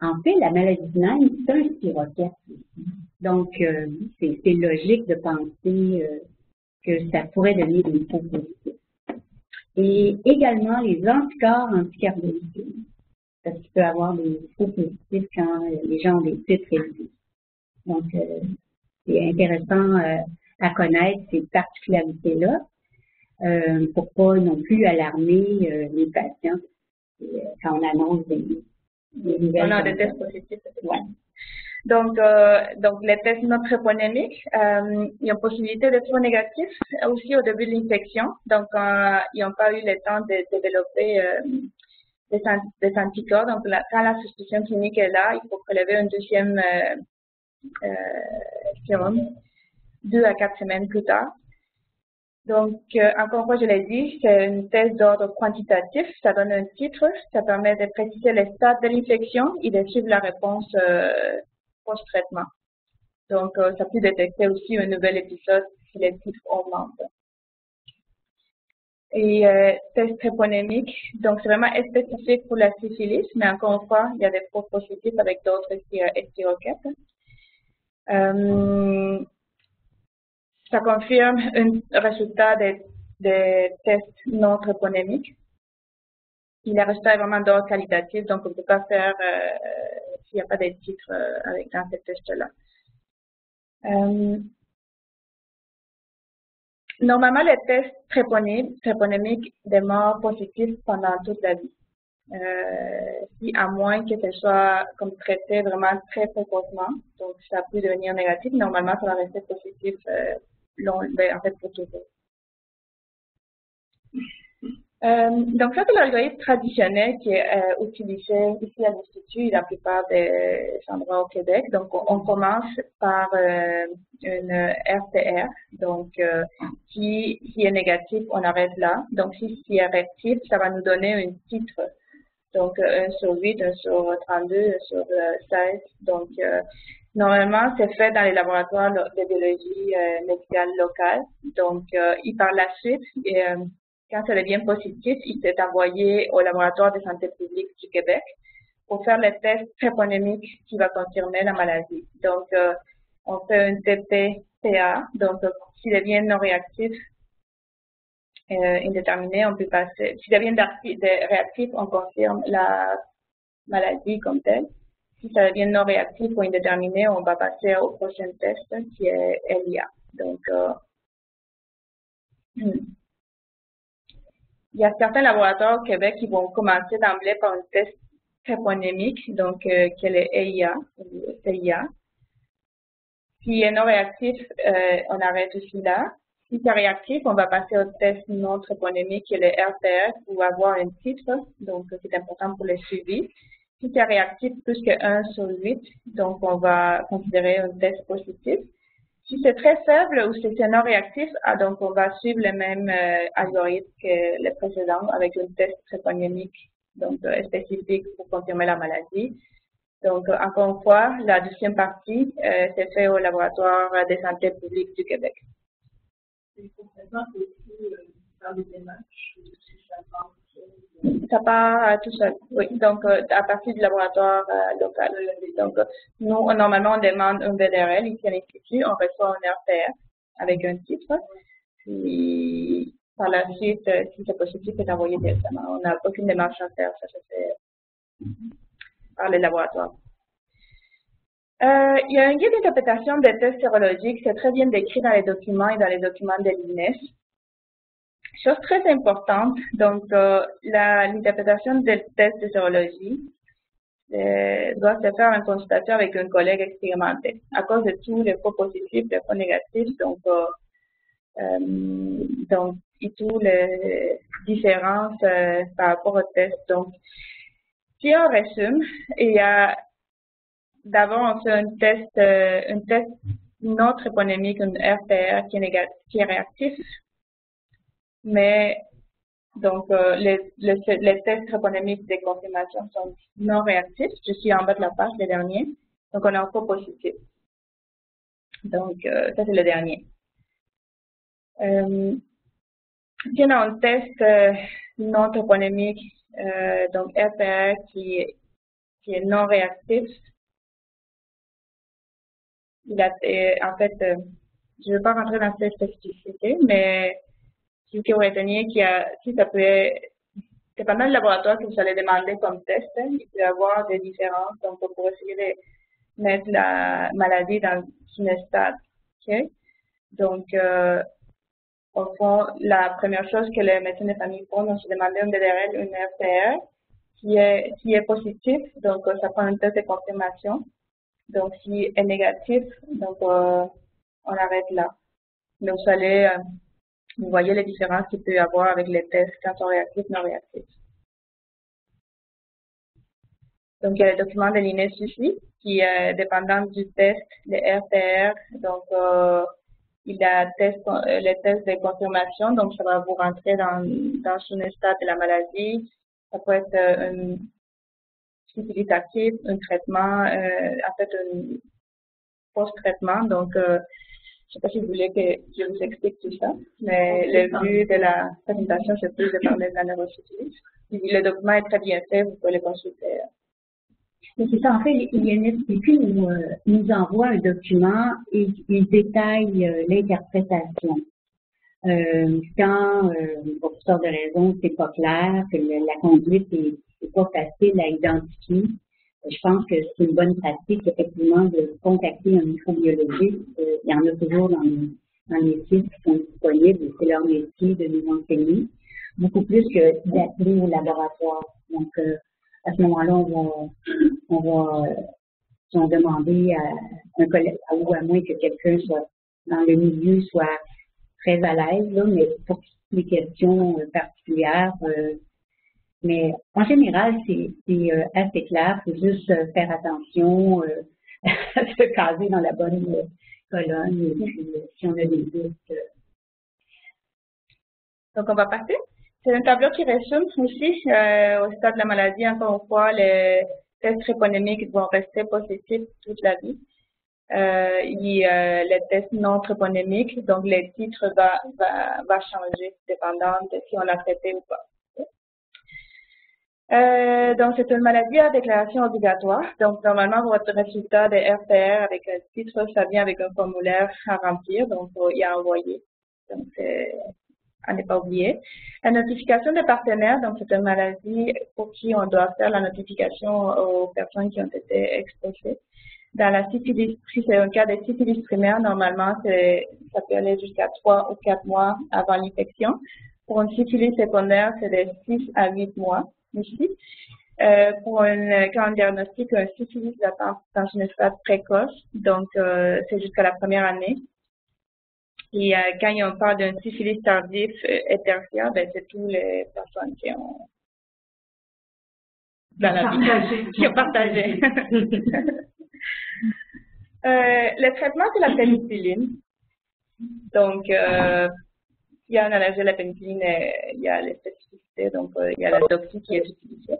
En fait, la maladie de Lyme, c'est un spirochète. Donc, c'est logique de penser que ça pourrait donner des faux positifs. Et également les anticorps anticardiaques, parce qu'il peut y avoir des faux positifs quand les gens ont des titres élevés. Donc, c'est intéressant à connaître ces particularités-là pour pas non plus alarmer les patients quand on annonce des nouvelles. On a des tests positifs. Ouais. Donc, les tests non tréponémiques, il y a une possibilité de faux négatifs aussi au début de l'infection. Donc, ils n'ont pas eu le temps de développer des anticorps. Donc, quand la suspicion clinique est là, il faut prélever un deuxième sérum 2 à 4 semaines plus tard. Donc, encore une fois, je l'ai dit, c'est une test d'ordre quantitatif. Ça donne un titre, ça permet de préciser les stades de l'infection et de suivre la réponse post-traitement. Donc, ça peut détecter aussi un nouvel épisode si les titres augmentent. Et test tréponémique, donc c'est vraiment spécifique pour la syphilis, mais encore une fois, il y a des faux positifs avec d'autres spirochètes. Ça confirme un résultat des tests non tréponémiques. Et le résultat est vraiment d'ordre qualitatif, donc on ne peut pas faire s'il n'y a pas de titres dans ces tests-là. Normalement, les tests tréponémiques demeurent positifs pendant toute la vie. À moins que ce soit comme traité vraiment très précocement, donc ça peut devenir négatif. Normalement, ça va rester positif en fait pour toujours. Donc, ça, c'est l'algorithme traditionnel qui est utilisé ici à l'Institut et dans la plupart des endroits au Québec. Donc, on commence par une RTR. Donc, si est négatif, on arrête là. Donc, si est réactif, ça va nous donner un titre. Donc, 1 sur 8, 1 sur 32, 1 sur 16. Donc, normalement, c'est fait dans les laboratoires de biologie médicale locale. Donc, et par la suite, quand ça devient positif, il s'est envoyé au laboratoire de santé publique du Québec pour faire le test tréponymique qui va confirmer la maladie. Donc, on fait un TP-PA. Donc, s'il devient non réactif, indéterminé, on peut passer. S'il devient réactif, on confirme la maladie comme telle. Si ça devient non réactif ou indéterminé, on va passer au prochain test qui est LIA. Donc, il y a certains laboratoires au Québec qui vont commencer d'emblée par un test tréponymique, donc qui est le EIA ou CIA. S'il est non réactif, on arrête aussi là. Si c'est réactif, on va passer au test non tréponymique qui est le RTR pour avoir un titre, donc c'est important pour le suivi. Si c'est réactif plus que 1 sur 8, donc on va considérer un test positif. Si c'est très faible ou si c'est non réactif, donc on va suivre le même algorithme que le précédent avec un test tréponymique, donc spécifique pour confirmer la maladie. Donc, encore une fois, la deuxième partie, c'est fait au laboratoire de santé publique du Québec. Ça part tout seul, oui. Donc, à partir du laboratoire local. Donc, nous, normalement, on demande un VDRL ici à l'Institut, on reçoit un RTR avec un titre. Puis, par la suite, si c'est positif, c'est envoyé directement. On n'a aucune démarche à faire, ça se fait par les laboratoires. Il y a un guide d'interprétation des tests sérologiques, c'est très bien décrit dans les documents et dans les documents de l'INES. Chose très importante, donc l'interprétation des tests de sérologie doit se faire en consultation avec un collègue expérimenté. À cause de tous les faux positifs, les faux négatifs, donc et toutes les différences par rapport au test. Donc, si on résume, il y a d'abord on fait un test non tréponymique, un RTR qui est réactif. Mais, donc, les tests tréponymiques de confirmation sont non réactifs. Je suis en bas de la page, le dernier. Donc, on a un faux positif. Donc, ça, c'est le dernier. Si on a un test non tréponymique, donc RTR qui est non réactif, en fait, je ne vais pas rentrer dans cette spécificité, mais si vous retenez si ça peut, c'est pas mal de laboratoires que vous allez demander comme test, il peut y avoir des différences, donc on pourrait essayer de mettre la maladie dans une stade, ok? Donc, au fond, la première chose que les médecins de famille font, donc c'est demander un BDRL, une RTR, qui est positif, donc ça prend un test de confirmation. Donc, si est négatif, donc on arrête là. Donc, vous voyez les différences qu'il peut y avoir avec les tests quand ils sont réactifs, non réactifs. Donc, il y a le document de l'INES ici, qui est dépendant du test, le RTR. Donc, il y a le test de confirmation. Donc, ça va vous rentrer dans une stade de la maladie. Ça peut être un syphilis actif, un traitement, en fait, un post-traitement. Donc, je ne sais pas si vous voulez que je vous explique tout ça, mais le but de la présentation, c'est plus de parler de la neurosyphilis. Si le document est très bien fait, vous pouvez le consulter. C'est ça, en fait, l'INSPQ nous envoie un document et il détaille l'interprétation. Quand, pour toutes sortes de raisons, c'est pas clair, que la conduite est pas facile à identifier, je pense que c'est une bonne pratique, effectivement, de contacter un microbiologiste. Il y en a toujours dans les sites qui sont disponibles, et c'est leur métier de nous enseigner, beaucoup plus que d'appeler au laboratoire. Donc, à ce moment-là, on va demander à un collègue, ou à moins que quelqu'un soit dans le milieu, soit très à l'aise, là, mais pour des questions particulières. Mais en général, c'est assez clair. Il faut juste faire attention à se caser dans la bonne colonne. Et puis, si on a des doutes. Donc, on va passer. C'est un tableau qui résume aussi, au stade de la maladie, encore une fois, les tests tréponémiques vont rester positifs toute la vie. Les tests non tréponémiques, donc les titres va changer dépendant de si on l'a traité ou pas. Donc, c'est une maladie à déclaration obligatoire. Donc, normalement, votre résultat de RPR avec un titre, ça vient avec un formulaire à remplir, donc il y a envoyé. Donc, à ne pas oublier. La notification des partenaires, donc c'est une maladie pour qui on doit faire la notification aux personnes qui ont été exposées. Dans la syphilis, si c'est un cas de syphilis primaire, normalement, ça peut aller jusqu'à 3 ou 4 mois avant l'infection. Pour une syphilis secondaire, c'est de 6 à 8 mois ici. Pour quand on diagnostique un syphilis latent dans une stade précoce, donc c'est jusqu'à la première année. Et quand on parle d'un syphilis tardif et tertiaire, ben, c'est toutes les personnes qui ont dans la vie, qui ont partagé. Le traitement, c'est la pénicilline. Donc, il y a une allergie à la pénicilline, il y a les spécificités, donc il y a la doxy qui est utilisée.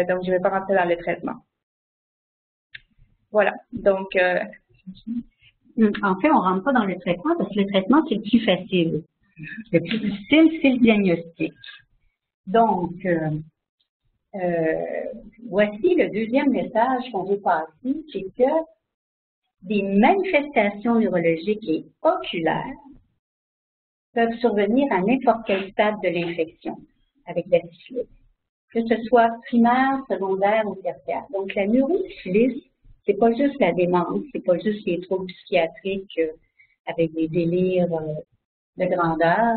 Donc, je ne vais pas rentrer dans les traitements. Voilà. Donc, en fait, on ne rentre pas dans le traitement parce que le traitement, c'est le plus facile. Le plus difficile, c'est le diagnostic. Donc, voici le deuxième message qu'on veut passer, c'est que des manifestations neurologiques et oculaires peuvent survenir à n'importe quel stade de l'infection avec la syphilis, que ce soit primaire, secondaire ou tertiaire. Donc, la neurosyphilis, c'est pas juste la démence, c'est pas juste les troubles psychiatriques avec des délires de grandeur,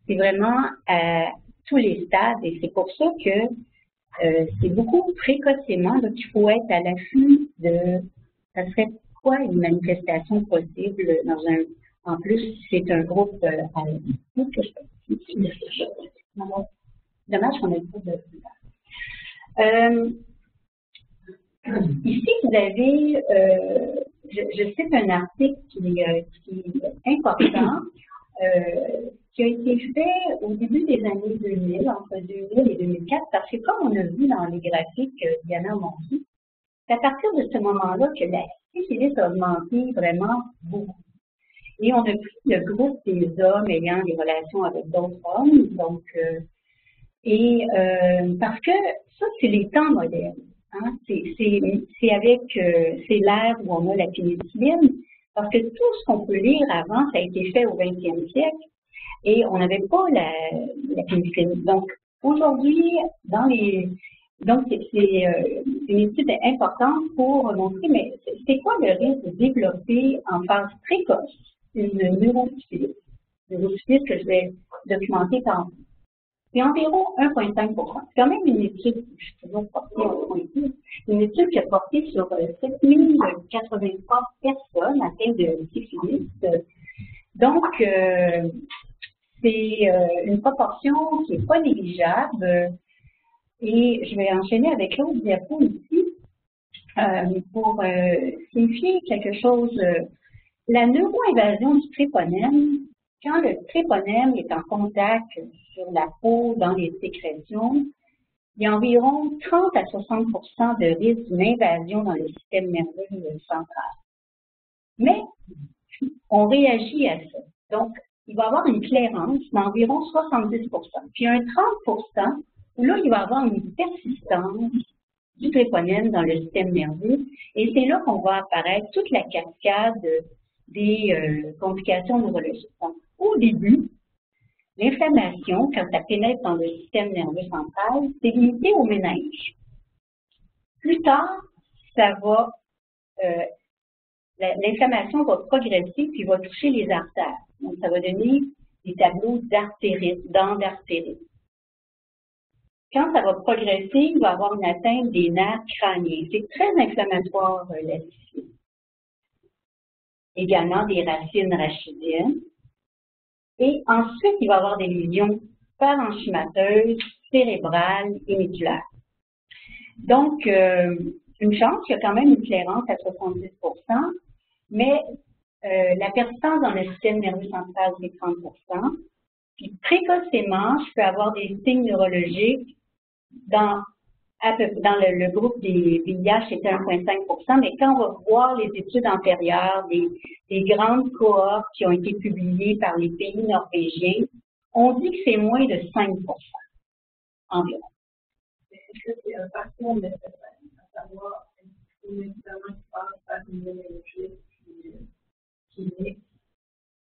c'est vraiment à tous les stades et c'est pour ça que c'est beaucoup précocement qu'il faut être à l'affût de ça serait quoi une manifestation possible dans un en plus si c'est un groupe dommage qu'on ait pas de ici, vous avez, je cite un article qui est important, qui a été fait au début des années 2000, entre 2000 et 2004, parce que comme on a vu dans les graphiques Diana a montré, c'est à partir de ce moment-là que la syphilis a augmenté vraiment beaucoup. Et on a pris le groupe des hommes ayant des relations avec d'autres hommes, donc, parce que ça, c'est les temps modernes. Hein, c'est avec c'est l'ère où on a la pénicilline, parce que tout ce qu'on peut lire avant, ça a été fait au 20e siècle et on n'avait pas la pénicilline. Donc aujourd'hui, donc c'est une étude importante pour montrer, mais c'est quoi le risque de développer en phase précoce une neurosyphilis que je vais documenter tantôt. C'est environ 1,5 %. C'est quand même une étude, je suis toujours portée au point de vue, une étude qui a porté sur 7083 personnes atteintes de syphilis. Donc, c'est une proportion qui n'est pas négligeable. Et je vais enchaîner avec l'autre diapo ici pour signifier quelque chose. La neuroinvasion du tréponème, quand le tréponème est en contact sur la peau, dans les sécrétions, il y a environ 30 à 60 % de risque d'une invasion dans le système nerveux central. Mais on réagit à ça. Donc, il va y avoir une clairance d'environ 70 %. Puis un 30 % où là, il va y avoir une persistance du tréponème dans le système nerveux. Et c'est là qu'on va apparaître toute la cascade des complications neurologiques. Donc, au début, l'inflammation, quand ça pénètre dans le système nerveux central, c'est limité au méninge. Plus tard, ça va, l'inflammation va progresser puis va toucher les artères. Donc, ça va donner des tableaux d'artérite, d'artérite. Quand ça va progresser, il va y avoir une atteinte des nerfs crâniens. C'est très inflammatoire, la syphilis. Également des racines rachidiennes. Et ensuite, il va y avoir des lésions parenchymateuses, cérébrales et médulaires. Donc, une chance, il y a quand même une clairance à 70 %, mais la persistance dans le système nerveux central, c'est 30 %. Puis précocement, je peux avoir des signes neurologiques dans le groupe des VIH, c'était 1,5 %, mais quand on va voir les études antérieures des grandes cohortes qui ont été publiées par les pays norvégiens, on dit que c'est moins de 5 % environ. Est-ce que c'est un parcours nécessaire, à savoir, est-ce qu'il faut nécessairement qu'il passe par une méningite clinique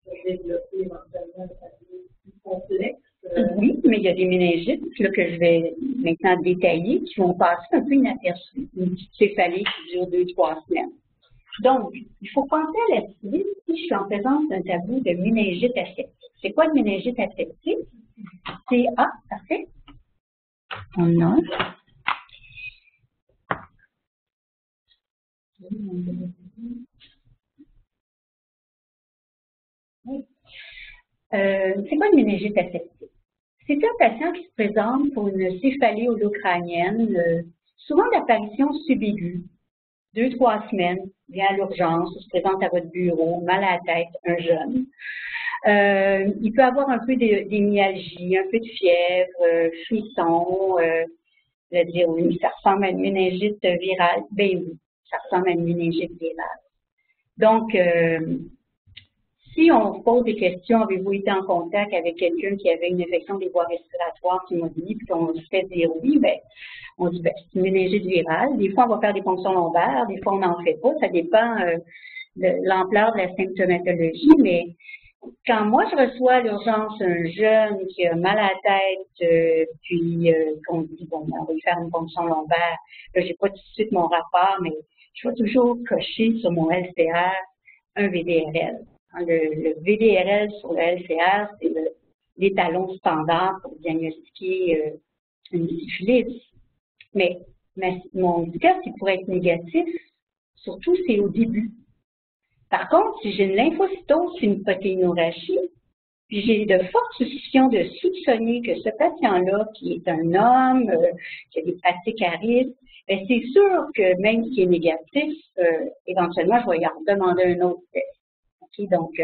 pour développer éventuellement un tableau plus complexe? Oui, mais il y a des méningites là, que je vais maintenant détailler qui vont passer un peu inaperçues. Une petite céphalée qui dure 2-3 semaines. Donc, il faut penser à la syphilis si je suis en présence d'un tableau de méningite aseptique. C'est quoi une méningite aseptique? C'est parfait. On a. C'est quoi une méningite aseptique? C'est un patient qui se présente pour une céphalée holocrânienne, souvent d'apparition subaiguë, 2-3 semaines, vient à l'urgence, se présente à votre bureau, mal à la tête, un jeune. Il peut avoir un peu des myalgies, un peu de fièvre, frisson, dire oui, ça ressemble à une méningite virale. Ben oui, ça ressemble à une méningite virale. Donc, si on pose des questions, avez-vous été en contact avec quelqu'un qui avait une infection des voies respiratoires qui m'a dit, puis qu'on se fait dire oui, ben, on dit, ben, c'est une méningite virale. Des fois, on va faire des ponctions lombaires, des fois, on n'en fait pas. Ça dépend de l'ampleur de la symptomatologie, mais quand moi, je reçois à l'urgence un jeune qui a mal à la tête, puis qu'on dit, bon, on va lui faire une ponction lombaire, là, j'ai pas tout de suite mon rapport, mais je vais toujours cocher sur mon LCR un VDRL. Le VDRL sur le LCR, c'est l'étalon standard pour diagnostiquer une syphilis. Mais mon cas, il pourrait être négatif, surtout c'est au début. Par contre, si j'ai une lymphocytose, une protéinorachie, puis j'ai de fortes suspicions de soupçonner que ce patient-là, qui est un homme, qui a des pratiques à risque, bien, c'est sûr que même s'il est négatif, éventuellement, je vais y en demander un autre test. Okay? Donc,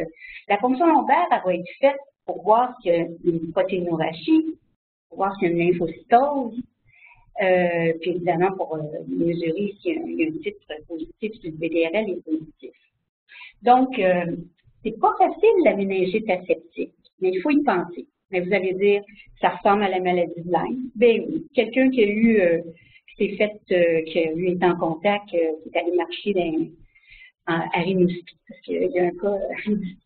la fonction lombaire, elle va être faite pour voir s'il y a une protéinorachie, pour voir s'il y a une lymphocytose, puis évidemment pour mesurer s'il y a un titre positif, si le VDRL est positif. Donc, c'est pas facile la méningite aseptique, mais il faut y penser. Mais vous allez dire, ça ressemble à la maladie de Lyme. Ben oui, quelqu'un qui a eu, qui a eu été en contact, qui est allé marcher à Rimouski, parce qu'il y a un cas à Rimouski.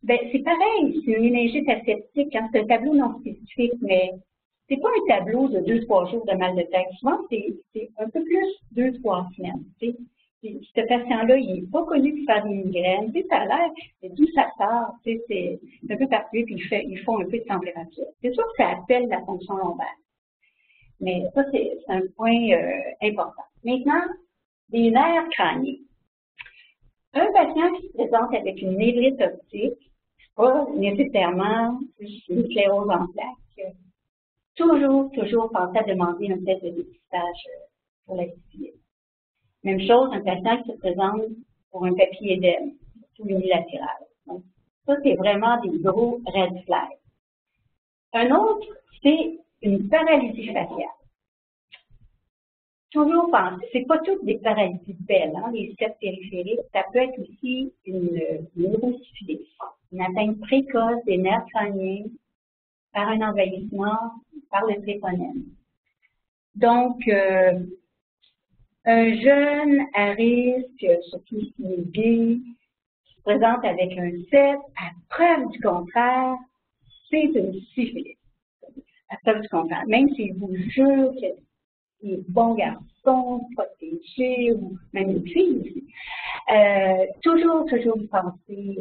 Ben, c'est pareil, c'est une méningite aseptique, hein, c'est un tableau non spécifique, mais c'est pas un tableau de 2-3 jours de mal de tête. Souvent, c'est un peu plus 2-3 semaines. T'sais. Ce patient-là, il n'est pas connu pour faire des migraines. Ça a l'air, d'où ça sort, c'est un peu particulier, puis il faut un peu de température. C'est sûr que ça appelle la fonction lombaire. Mais ça, c'est un point important. Maintenant, des nerfs crâniens. Un patient qui se présente avec une névrite optique, c'est pas nécessairement une sclérose en plaques. Toujours penser à demander un test de dépistage pour la syphilis. Même chose, un patient qui se présente pour un papillédème, surtout unilatéral. Donc, ça, c'est vraiment des gros red flags. Un autre, c'est une paralysie faciale. Toujours penser, c'est pas toutes des paralysies belles, hein, les septes périphériques, ça peut être aussi une neurosyphilis, une atteinte précoce des nerfs crâniens par un envahissement par le tréponème. Donc, un jeune à risque, surtout s'il est gay, qui se présente avec un septe, à preuve du contraire, c'est une syphilis. À preuve du contraire. Même s'il vous jure qu'il est bon garçon, protégé, ou même une fille aussi. Toujours penser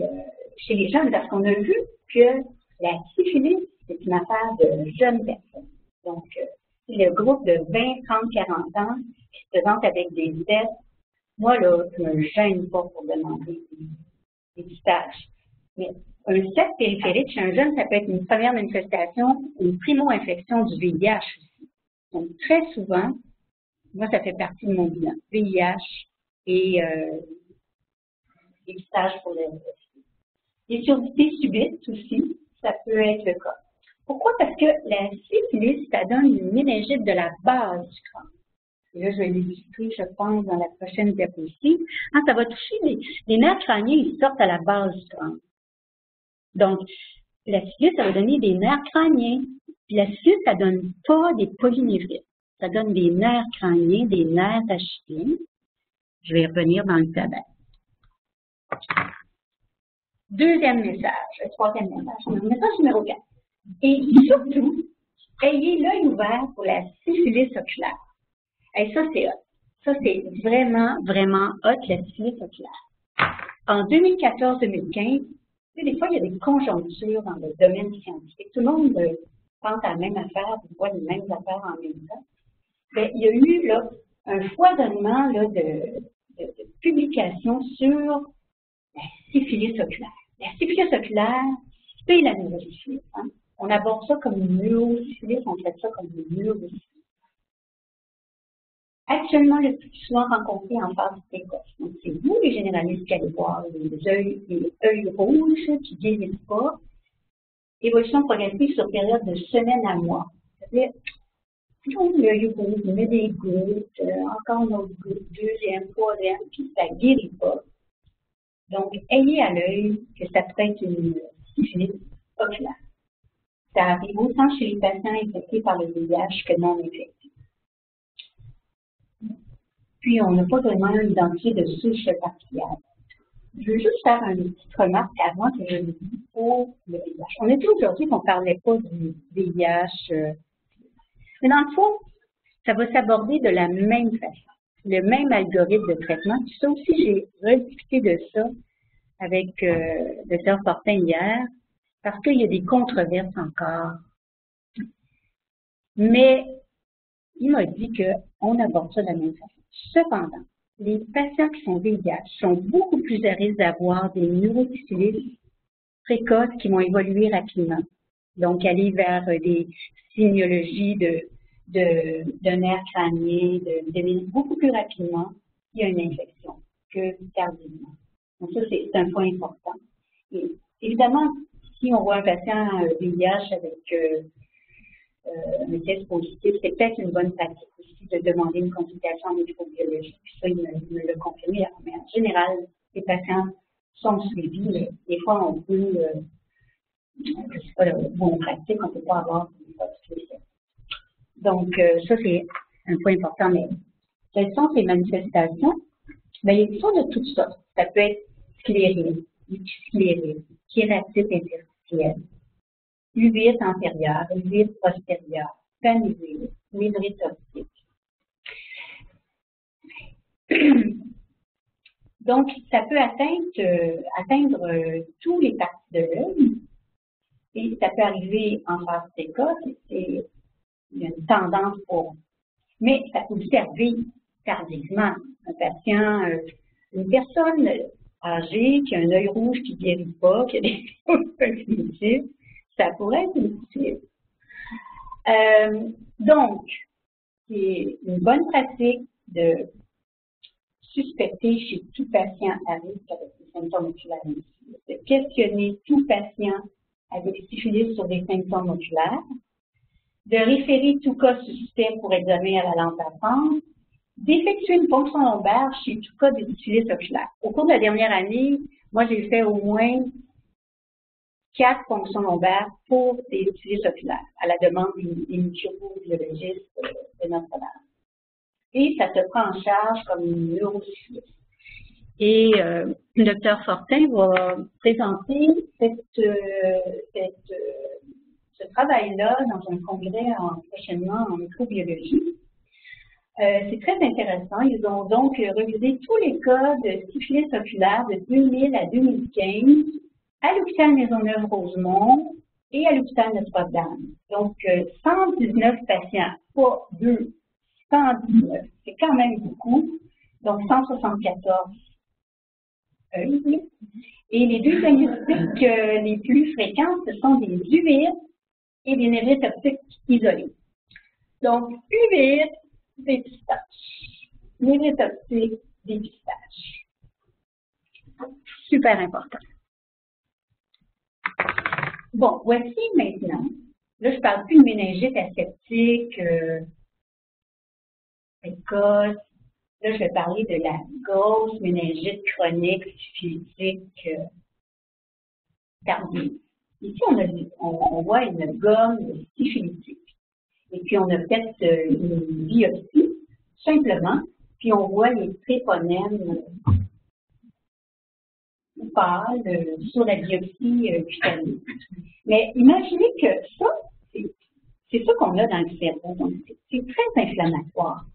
chez les jeunes, parce qu'on a vu que la syphilis, c'est une affaire de jeunes personnes. Donc, le groupe de 20, 30, 40 ans qui se présente avec des tests, moi, là, je ne me gêne pas pour demander des stages. Mais Un SEP périphérique chez un jeune, ça peut être une première manifestation, une primo-infection du VIH aussi. Donc, très souvent, moi, ça fait partie de mon bilan. VIH et dépistage pour les Les surdités subites aussi, ça peut être le cas. Pourquoi? Parce que la syphilis, ça donne une méningite de la base du crâne. Et là, je vais l'illustrer, je pense, dans la prochaine diapositive. Ça va toucher les nerfs crâniens, ils sortent à la base du crâne. Donc, la syphilis, ça va donner des nerfs crâniens. Puis la syphilis, ça ne donne pas des polynévrites. Ça donne des nerfs crâniens, des nerfs tachiens. Je vais revenir dans le tabac. Deuxième message, troisième message, message numéro 4. Et surtout, ayez l'œil ouvert pour la syphilis oculaire. Et ça, c'est hot. Ça, c'est vraiment, vraiment hot, la syphilis oculaire. En 2014-2015, des fois, il y a des conjonctures dans le domaine scientifique. Tout le monde pense à la même affaire, voit les mêmes affaires en même temps. Mais il y a eu là, un foisonnement là, de publications sur la syphilis oculaire. La syphilis oculaire, c'est la neurosyphilis. Hein? On aborde ça comme une neurosyphilis, on traite ça comme une neurosyphilis. Actuellement, le plus souvent rencontré en phase précoce. Donc, c'est vous, les généralistes, qui allez voir les œils rouges qui ne guérissent pas. Évolution progressive sur période de semaines à mois. C'est-à-dire, l'œil rouge, on met des gouttes, encore une autre goutte, deuxième, troisième, puis ça ne guérit pas. Donc, ayez à l'œil que ça peut être une syphilis oculaire. Ça arrive autant chez les patients infectés par le VIH que non infectés. Puis, on n'a pas vraiment identifié de souche particulière. Je veux juste faire une petite remarque avant que je le dise pour le VIH. On a dit aujourd'hui qu'on ne parlait pas du VIH. Mais dans le fond, ça va s'aborder de la même façon. Le même algorithme de traitement. Puis ça aussi, j'ai rediscuté de ça avec le docteur Fortin hier, parce qu'il y a des controverses encore. Mais il m'a dit qu'on aborde ça de la même façon. Cependant, les patients qui sont VIH sont beaucoup plus à risque d'avoir des neurosyphilis précoces qui vont évoluer rapidement. Donc, aller vers des signologies de nerfs crâniens, beaucoup plus rapidement s'il y a une infection que tardivement. Donc, ça, c'est un point important. Et évidemment, si on voit un patient VIH avec un test positif, c'est peut-être une bonne pratique aussi de demander une consultation en microbiologie. Puis ça, il me l'a confirmé. Mais en général, les patients sont suivis. Mais des fois, on peut, je ne sais pas où on pratique, on ne peut pas avoir des cas spéciaux. Donc, ça, c'est un point important. Mais quelles sont ces manifestations? Bien, il y a des choses de toutes sortes. Ça peut être sclérine, sclérine, kératite interstitielle, uvite antérieure, uvite postérieure, panuvite, mivrite optique. Donc, ça peut atteindre tous les parties de l'œil et ça peut arriver en phase précoce. Il y a une tendance pour. Mais ça peut aussi arriver tardivement. Un patient, une personne âgée qui a un œil rouge qui ne guérit pas, qui a des cognitifs, ça pourrait être une syphilis. Donc, c'est une bonne pratique de suspecter chez tout patient à risque avec des symptômes oculaires, de questionner tout patient avec syphilis sur des symptômes oculaires, de référer tout cas suspect pour examen à la lampe à fente, d'effectuer une ponction lombaire chez tout cas de syphilis oculaire. Au cours de la dernière année, moi, j'ai fait au moins 4 ponctions lombaires pour des syphilis oculaires, à la demande des microbiologistes de Notre-Dame. Et ça se prend en charge comme une neurosyphilis. Et le docteur Fortin va présenter ce travail-là dans un congrès prochainement en microbiologie. C'est très intéressant. Ils ont donc revisé tous les cas de syphilis oculaire de 2000 à 2015 à l'hôpital Maisonneuve-Rosemont et à l'hôpital Notre-Dame. Donc, 119 patients, pas 2, 119. C'est quand même beaucoup. Donc, 174 œil. Et les deux diagnostics les plus fréquents, ce sont des uveites et des névrites optiques isolées. Donc, uveites, dépistage. Névrite optique, dépistage. Super important. Bon, voici maintenant, là je ne parle plus de méningite aseptique, précoce. Là, je vais parler de la grosse méningite chronique, syphilitique, tardive. Ici, on voit une gomme syphilitique. Et puis, on a fait une biopsie, simplement, puis on voit les tréponèmes pâles sur la biopsie cutanée. Mais imaginez que ça, c'est ça qu'on a dans le cerveau. Donc, c'est très inflammatoire.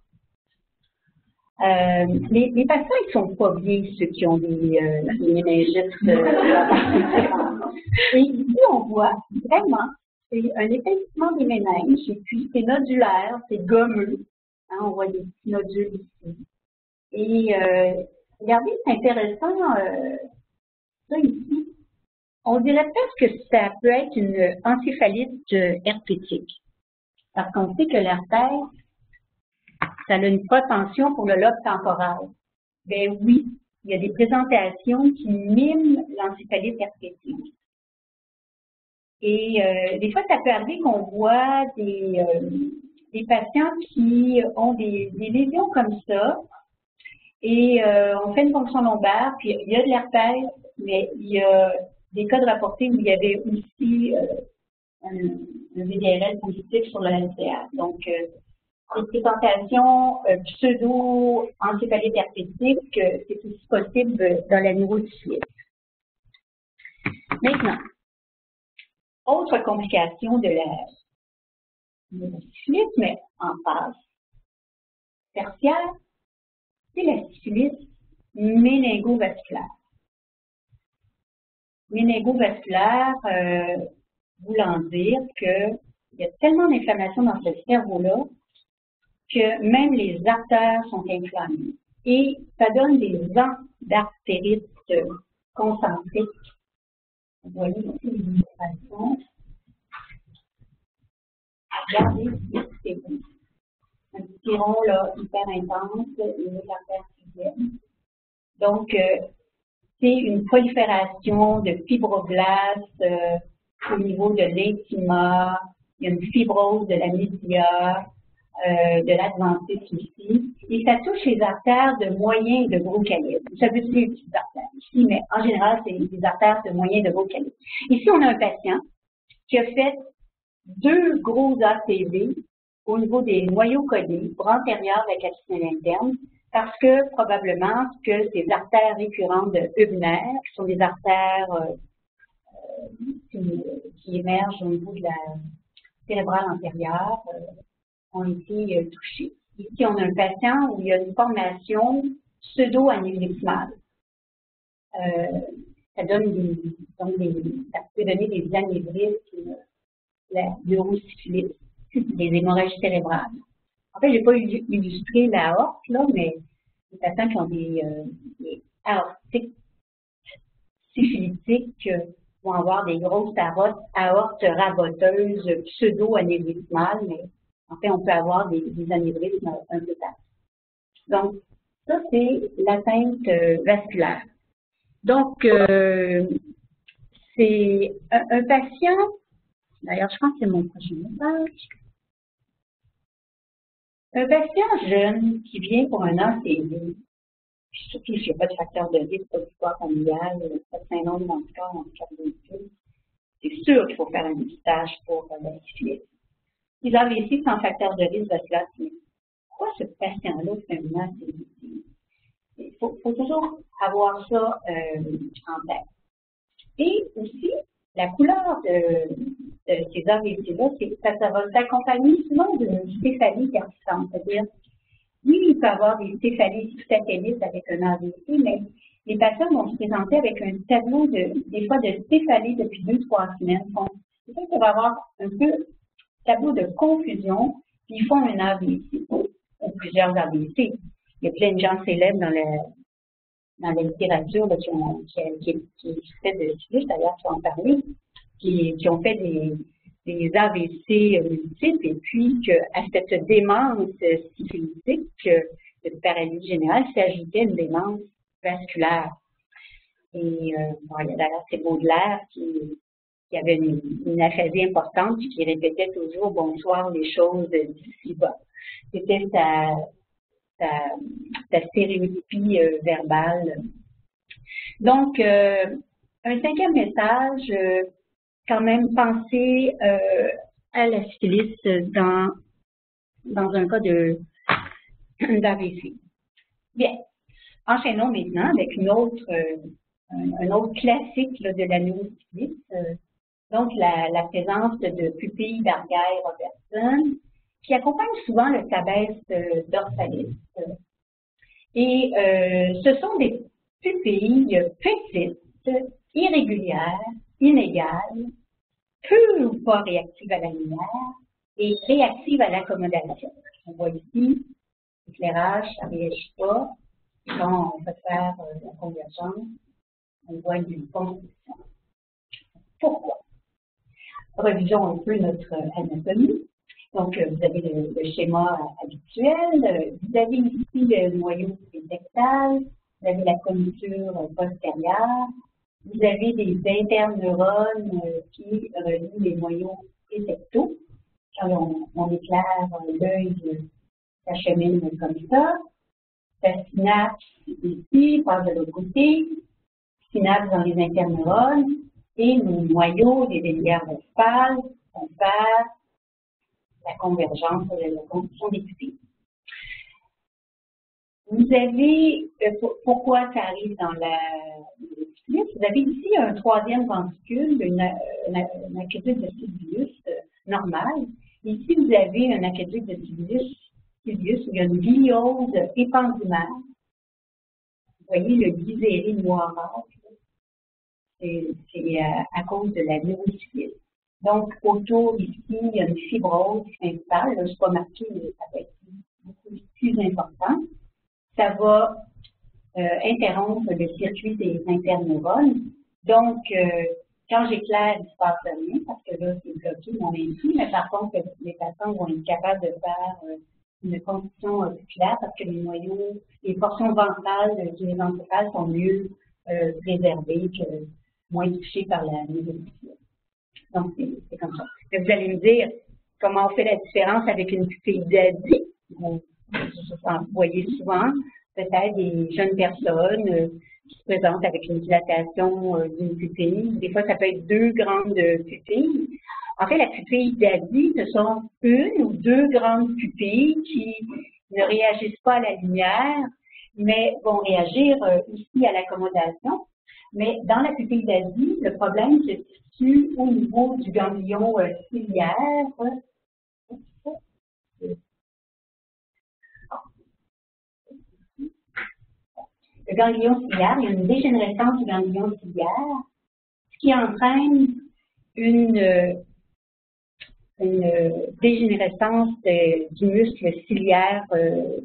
Les patients, ils sont pas bien, ceux qui ont des méningites. Et ici, on voit vraiment, c'est un épaississement des méninges, et puis c'est nodulaire, c'est gommeux. Hein, on voit des petits nodules ici. Et regardez, c'est intéressant, ça ici. On dirait presque que ça peut être une encéphalite herpétique. Parce qu'on sait que l'artère, ça a une propension pour le lobe temporal. Ben oui, il y a des présentations qui miment l'encéphalite herpétique. Et des fois, ça peut arriver qu'on voit des patients qui ont des lésions comme ça, et on fait une ponction lombaire, puis il y a de l'herpès, mais il y a des cas de rapportés où il y avait aussi un VDRL positif sur le LCA. Donc, les présentations pseudo-encéphalite herpétique, c'est aussi possible dans la neurosyphilis. Maintenant, autre complication de la neurosyphilis, mais en phase tertiaire, c'est la syphilis méningo-vasculaire. Méningo-vasculaire, voulant dire qu'il y a tellement d'inflammation dans ce cerveau-là que même les artères sont inflammées. Et ça donne des endartérites concentriques. Vous voyez ici les illustrations. Regardez ici, c'est bon. Un petit rond là, hyper intense, et l'artère sixième. Donc, c'est une prolifération de fibroblastes au niveau de l'intima, il y a une fibrose de la média, de l'adventice ici, et ça touche les artères de moyen et de gros calibre. Ça veut dire les petites artères ici, mais en général, c'est des artères de moyen et de gros calibre. Ici, on a un patient qui a fait 2 gros ACV au niveau des noyaux collés, bras antérieurs de la capsule interne, parce que probablement que ces artères récurrentes de Hübner, qui sont des artères qui émergent au niveau de la cérébrale antérieure, ont été touchés. Ici, on a un patient où il y a une formation pseudo-anévrismale. Ça peut donner des anévrismes, la neurosyphilis, des hémorragies cérébrales. En fait, je n'ai pas illustré l'aorte, là, mais les patients qui ont des aortiques syphilitiques vont avoir des grosses aortes raboteuses pseudo-anévrismales, mais en fait, on peut avoir des anévrismes un peu tard. Donc, ça, c'est l'atteinte vasculaire. Donc, c'est un patient, d'ailleurs, je pense que c'est mon prochain message. Un patient jeune qui vient pour un ACV, surtout s'il n'y a pas de facteur de risque, pas d'histoire familiale, pas de syndrome dans le corps, en cardiologie, c'est sûr qu'il faut faire un dépistage pour la syphilis. Les AVC sans facteur de risque vasculaire, c'est pourquoi ce patient-là fait un ACV? Il faut toujours avoir ça en tête. Et aussi, la couleur de ces AVC-là, ça va s'accompagner souvent d'une céphalie persistante. C'est-à-dire, oui, il peut y avoir des céphalies satellites avec un AVC, mais les patients vont se présenter avec un tableau des fois de céphalie depuis 2-3 semaines. Donc, c'est ça qu'il va y avoir un peu tableau de confusion, puis ils font un AVC, ou plusieurs AVC. Il y a plein de gens célèbres dans la littérature là, qui fait de syphilis, d'ailleurs, qui ont parlé, qui ont fait des AVC multiples, et puis qu'à cette démence syphilitique de paralysie générale s'ajoutait une démence vasculaire. Et bon, il y a d'ailleurs c'est Baudelaire qui avait une aphasie importante et qui répétait toujours « bonsoir les choses d'ici-bas ». C'était sa stéréotypie verbale. Donc, un cinquième message, quand même penser à la syphilis dans un cas d'AVC. Bien, enchaînons maintenant avec un autre classique là, de la neurosyphilis, donc la présence de pupilles d'Argyll-Robertson, qui accompagne souvent le tabès dorsalis. Et ce sont des pupilles petites, irrégulières, inégales, peu ou pas réactives à la lumière et réactives à l'accommodation. On voit ici, l'éclairage, ça ne réagit pas. Quand on peut faire la convergence, on voit une construction. Pourquoi? Revisons un peu notre anatomie. Donc, vous avez le schéma habituel. Vous avez ici le noyau pétectal. Vous avez la commissure postérieure. Vous avez des interneurones qui relient les noyaux pétectaux. Quand on éclaire l'œil, ça chemine comme ça. La synapse ici, passe de l'autre côté. Synapse dans les interneurones. Et nos noyaux, les vélières vespales, vont faire la convergence, la construction des pupilles. Vous avez, pourquoi ça arrive dans la syphilis? Vous avez ici un troisième ventricule, une aqueduc de Sylvius normal. Ici, vous avez un aqueduc de Sylvius où il y a une gliose épandymère. Vous voyez le gliséré noirâtre. C'est à cause de la neurosyphilis. Donc, autour ici, il y a une fibrose qui s'installe. Là, je ne suis pas marqué, mais ça va être beaucoup plus important. Ça va interrompre le circuit des interneurones. Donc, quand j'éclaire, il ne se passe rien, parce que là, c'est bloqué mon insu, mais par contre, les patients vont être capables de faire une construction oculaire parce que les noyaux, les portions ventrales du mésencéphale sont mieux préservées, moins touchées par la neurosyphilis. Donc, c'est comme ça. Mais vous allez me dire comment on fait la différence avec une pupille d'Adi. Vous voyez souvent peut-être des jeunes personnes qui se présentent avec une dilatation d'une pupille. Des fois, ça peut être deux grandes pupilles. En fait, la pupille d'Adi, ce sont une ou deux grandes pupilles qui ne réagissent pas à la lumière, mais vont réagir aussi à l'accommodation. Mais dans la pupille d'Adi, le problème se situe au niveau du ganglion ciliaire. Le ganglion ciliaire, il y a une dégénérescence du ganglion ciliaire, ce qui entraîne une dégénérescence du muscle ciliaire,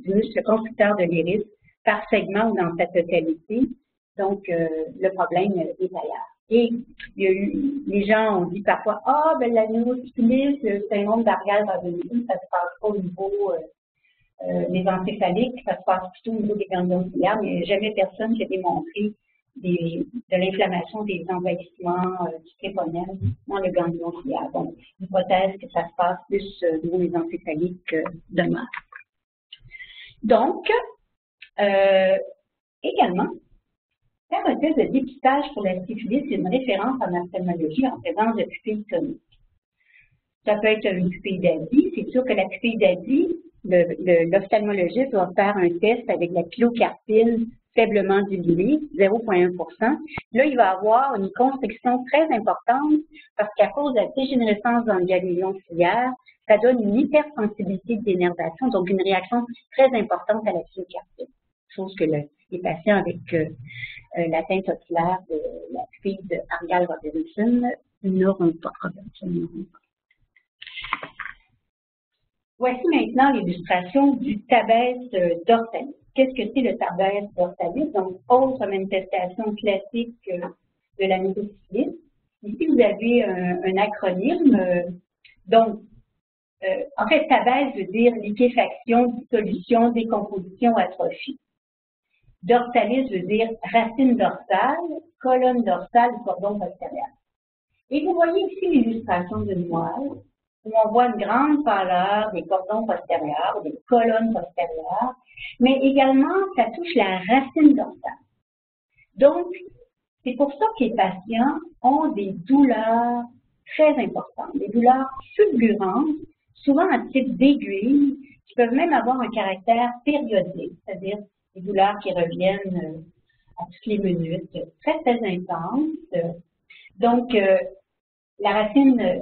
du muscle constructeur de l'iris, par segment ou dans sa totalité. Donc, le problème est ailleurs. Et il y a eu, les gens ont dit parfois, ah, ben la neurosyphilis, le syndrome d'Argyll-Robertson, ça se passe pas au niveau des encéphaliques, ça se passe plutôt au niveau des ganglions ciliaires, mais jamais personne qui a démontré de l'inflammation des envahissements du tréponème dans le ganglion ciliaire. Donc, l'hypothèse que ça se passe plus au niveau des encéphaliques demeure. Donc, également, faire un test de dépistage pour la syphilis, c'est une référence en ophtalmologie en présence de pupilles toniques. Ça peut être une pupille d'Adi. C'est sûr que la pupille d'Adi, l'ophtalmologiste doit faire un test avec la pilocarpine faiblement dilutée, 0,1%. Là, il va avoir une constriction très importante parce qu'à cause de la dégénérescence dans le ganglion ciliaire, ça donne une hypersensibilité de dénervation, donc une réaction très importante à la pilocarpine. Chose que les patients avec l'atteinte oculaire de la pupille de Argyll-Robertson n'auront pas. Voici maintenant l'illustration du tabès dorsalis. qu'est-ce que c'est le tabès dorsalis? Donc, autre manifestation classique de la mésosyphilis. Ici, vous avez un acronyme. Donc, en fait, tabès veut dire liquéfaction, dissolution, décomposition, atrophie. Dorsalis veut dire racine dorsale, colonne dorsale, cordon postérieur. Et vous voyez ici l'illustration d'une moelle où on voit une grande pâleur des cordons postérieurs, des colonnes postérieures, mais également, ça touche la racine dorsale. Donc, c'est pour ça que les patients ont des douleurs très importantes, des douleurs fulgurantes, souvent en type d'aiguille, qui peuvent même avoir un caractère périodique, c'est-à-dire des douleurs qui reviennent à toutes les minutes, très, très intenses. Donc, la racine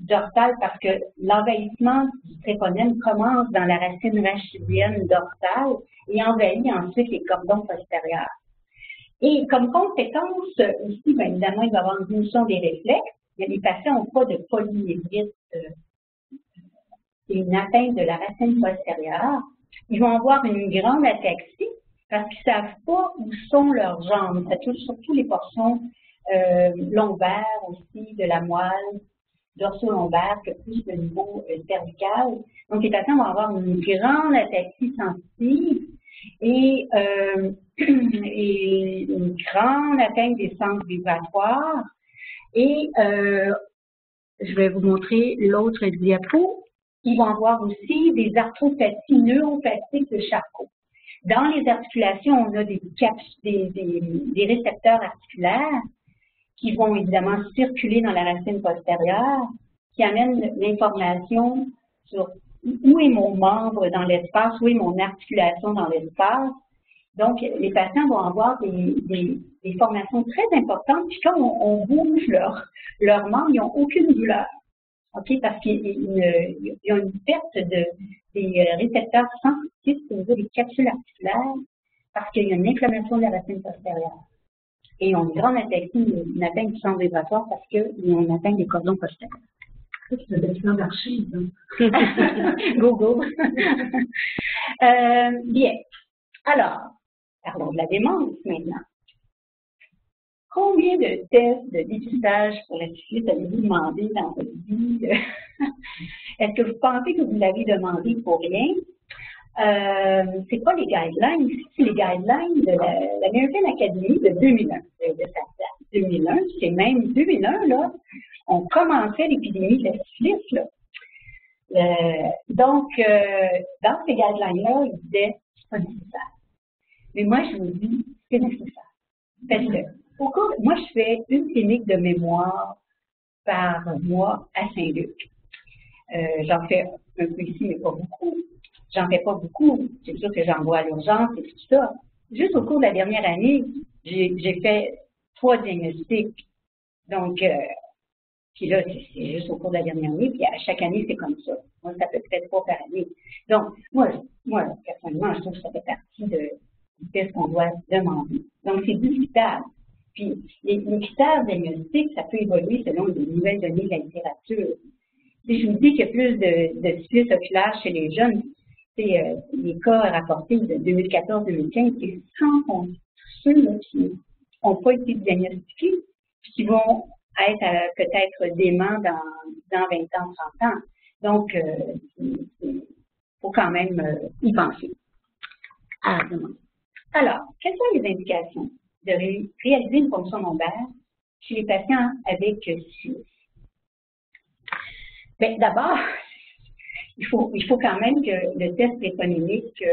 dorsale, parce que l'envahissement du tréponème commence dans la racine rachidienne dorsale et envahit ensuite les cordons postérieurs. Et comme conséquence, aussi, bien évidemment, il va y avoir une diminution des réflexes, mais les patients n'ont pas de polynévrite, c'est une atteinte de la racine postérieure. Ils vont avoir une grande ataxie parce qu'ils ne savent pas où sont leurs jambes. Ça touche surtout les portions lombaires aussi, de la moelle, dorso-lombaire, que plus le niveau cervical. Donc, les patients vont avoir une grande ataxie sensitive et une grande atteinte des centres vibratoires. Et je vais vous montrer l'autre diapo. Ils vont avoir aussi des arthropathies neuropathiques de Charcot. Dans les articulations, on a des récepteurs articulaires qui vont évidemment circuler dans la racine postérieure, qui amènent l'information sur où est mon membre dans l'espace, où est mon articulation dans l'espace. Donc, les patients vont avoir des formations très importantes, puis quand on bouge leur membre, ils n'ont aucune douleur. OK? Parce qu'il y a une perte des récepteurs sensitifs au niveau des capsules articulaires, parce qu'il y a une inflammation de la racine postérieure. Et on a une grande ataxie, une atteinte du centre vibratoire parce qu'il y a une atteinte des cordons postérieurs. C'est un bâtiment d'archives. Hein? Go. Bien. Alors, parlons de la démence maintenant. Combien de tests de dépistage pour la syphilis avez-vous demandé dans votre vie? Est-ce que vous pensez que vous l'avez demandé pour rien? C'est pas les guidelines, c'est les guidelines de l'American Academy de 2001. De sa date 2001, c'est même 2001, là, on commençait l'épidémie de la syphilis, là. Donc, dans ces guidelines-là, ils disaient, c'est pas nécessaire. Mais moi, je vous dis, c'est nécessaire. Parce que, moi, je fais une clinique de mémoire par mois à Saint-Luc. J'en fais un peu ici, mais pas beaucoup. J'en fais pas beaucoup. C'est sûr que j'envoie à l'urgence et tout ça. Juste au cours de la dernière année, j'ai fait 3 diagnostics. Donc, puis là, c'est juste au cours de la dernière année, puis à chaque année, c'est comme ça. Moi, ça peut être 3 par année. Donc, moi, personnellement, je trouve que ça fait partie du test qu'on doit demander. Donc, c'est discutable. Puis, les critères diagnostiques, ça peut évoluer selon les nouvelles données de la littérature. Si je vous dis qu'il y a plus de syphilis oculaire chez les jeunes, c'est les cas rapportés de 2014-2015, c'est 100 ceux qui n'ont pas été diagnostiqués, puis qui vont être peut-être déments dans 20 ans, 30 ans. Donc, il faut quand même y penser. Alors, quelles sont les indications de réaliser une fonction lombaire chez les patients avec syphilis? Bien, d'abord, il faut quand même que le test tréponemique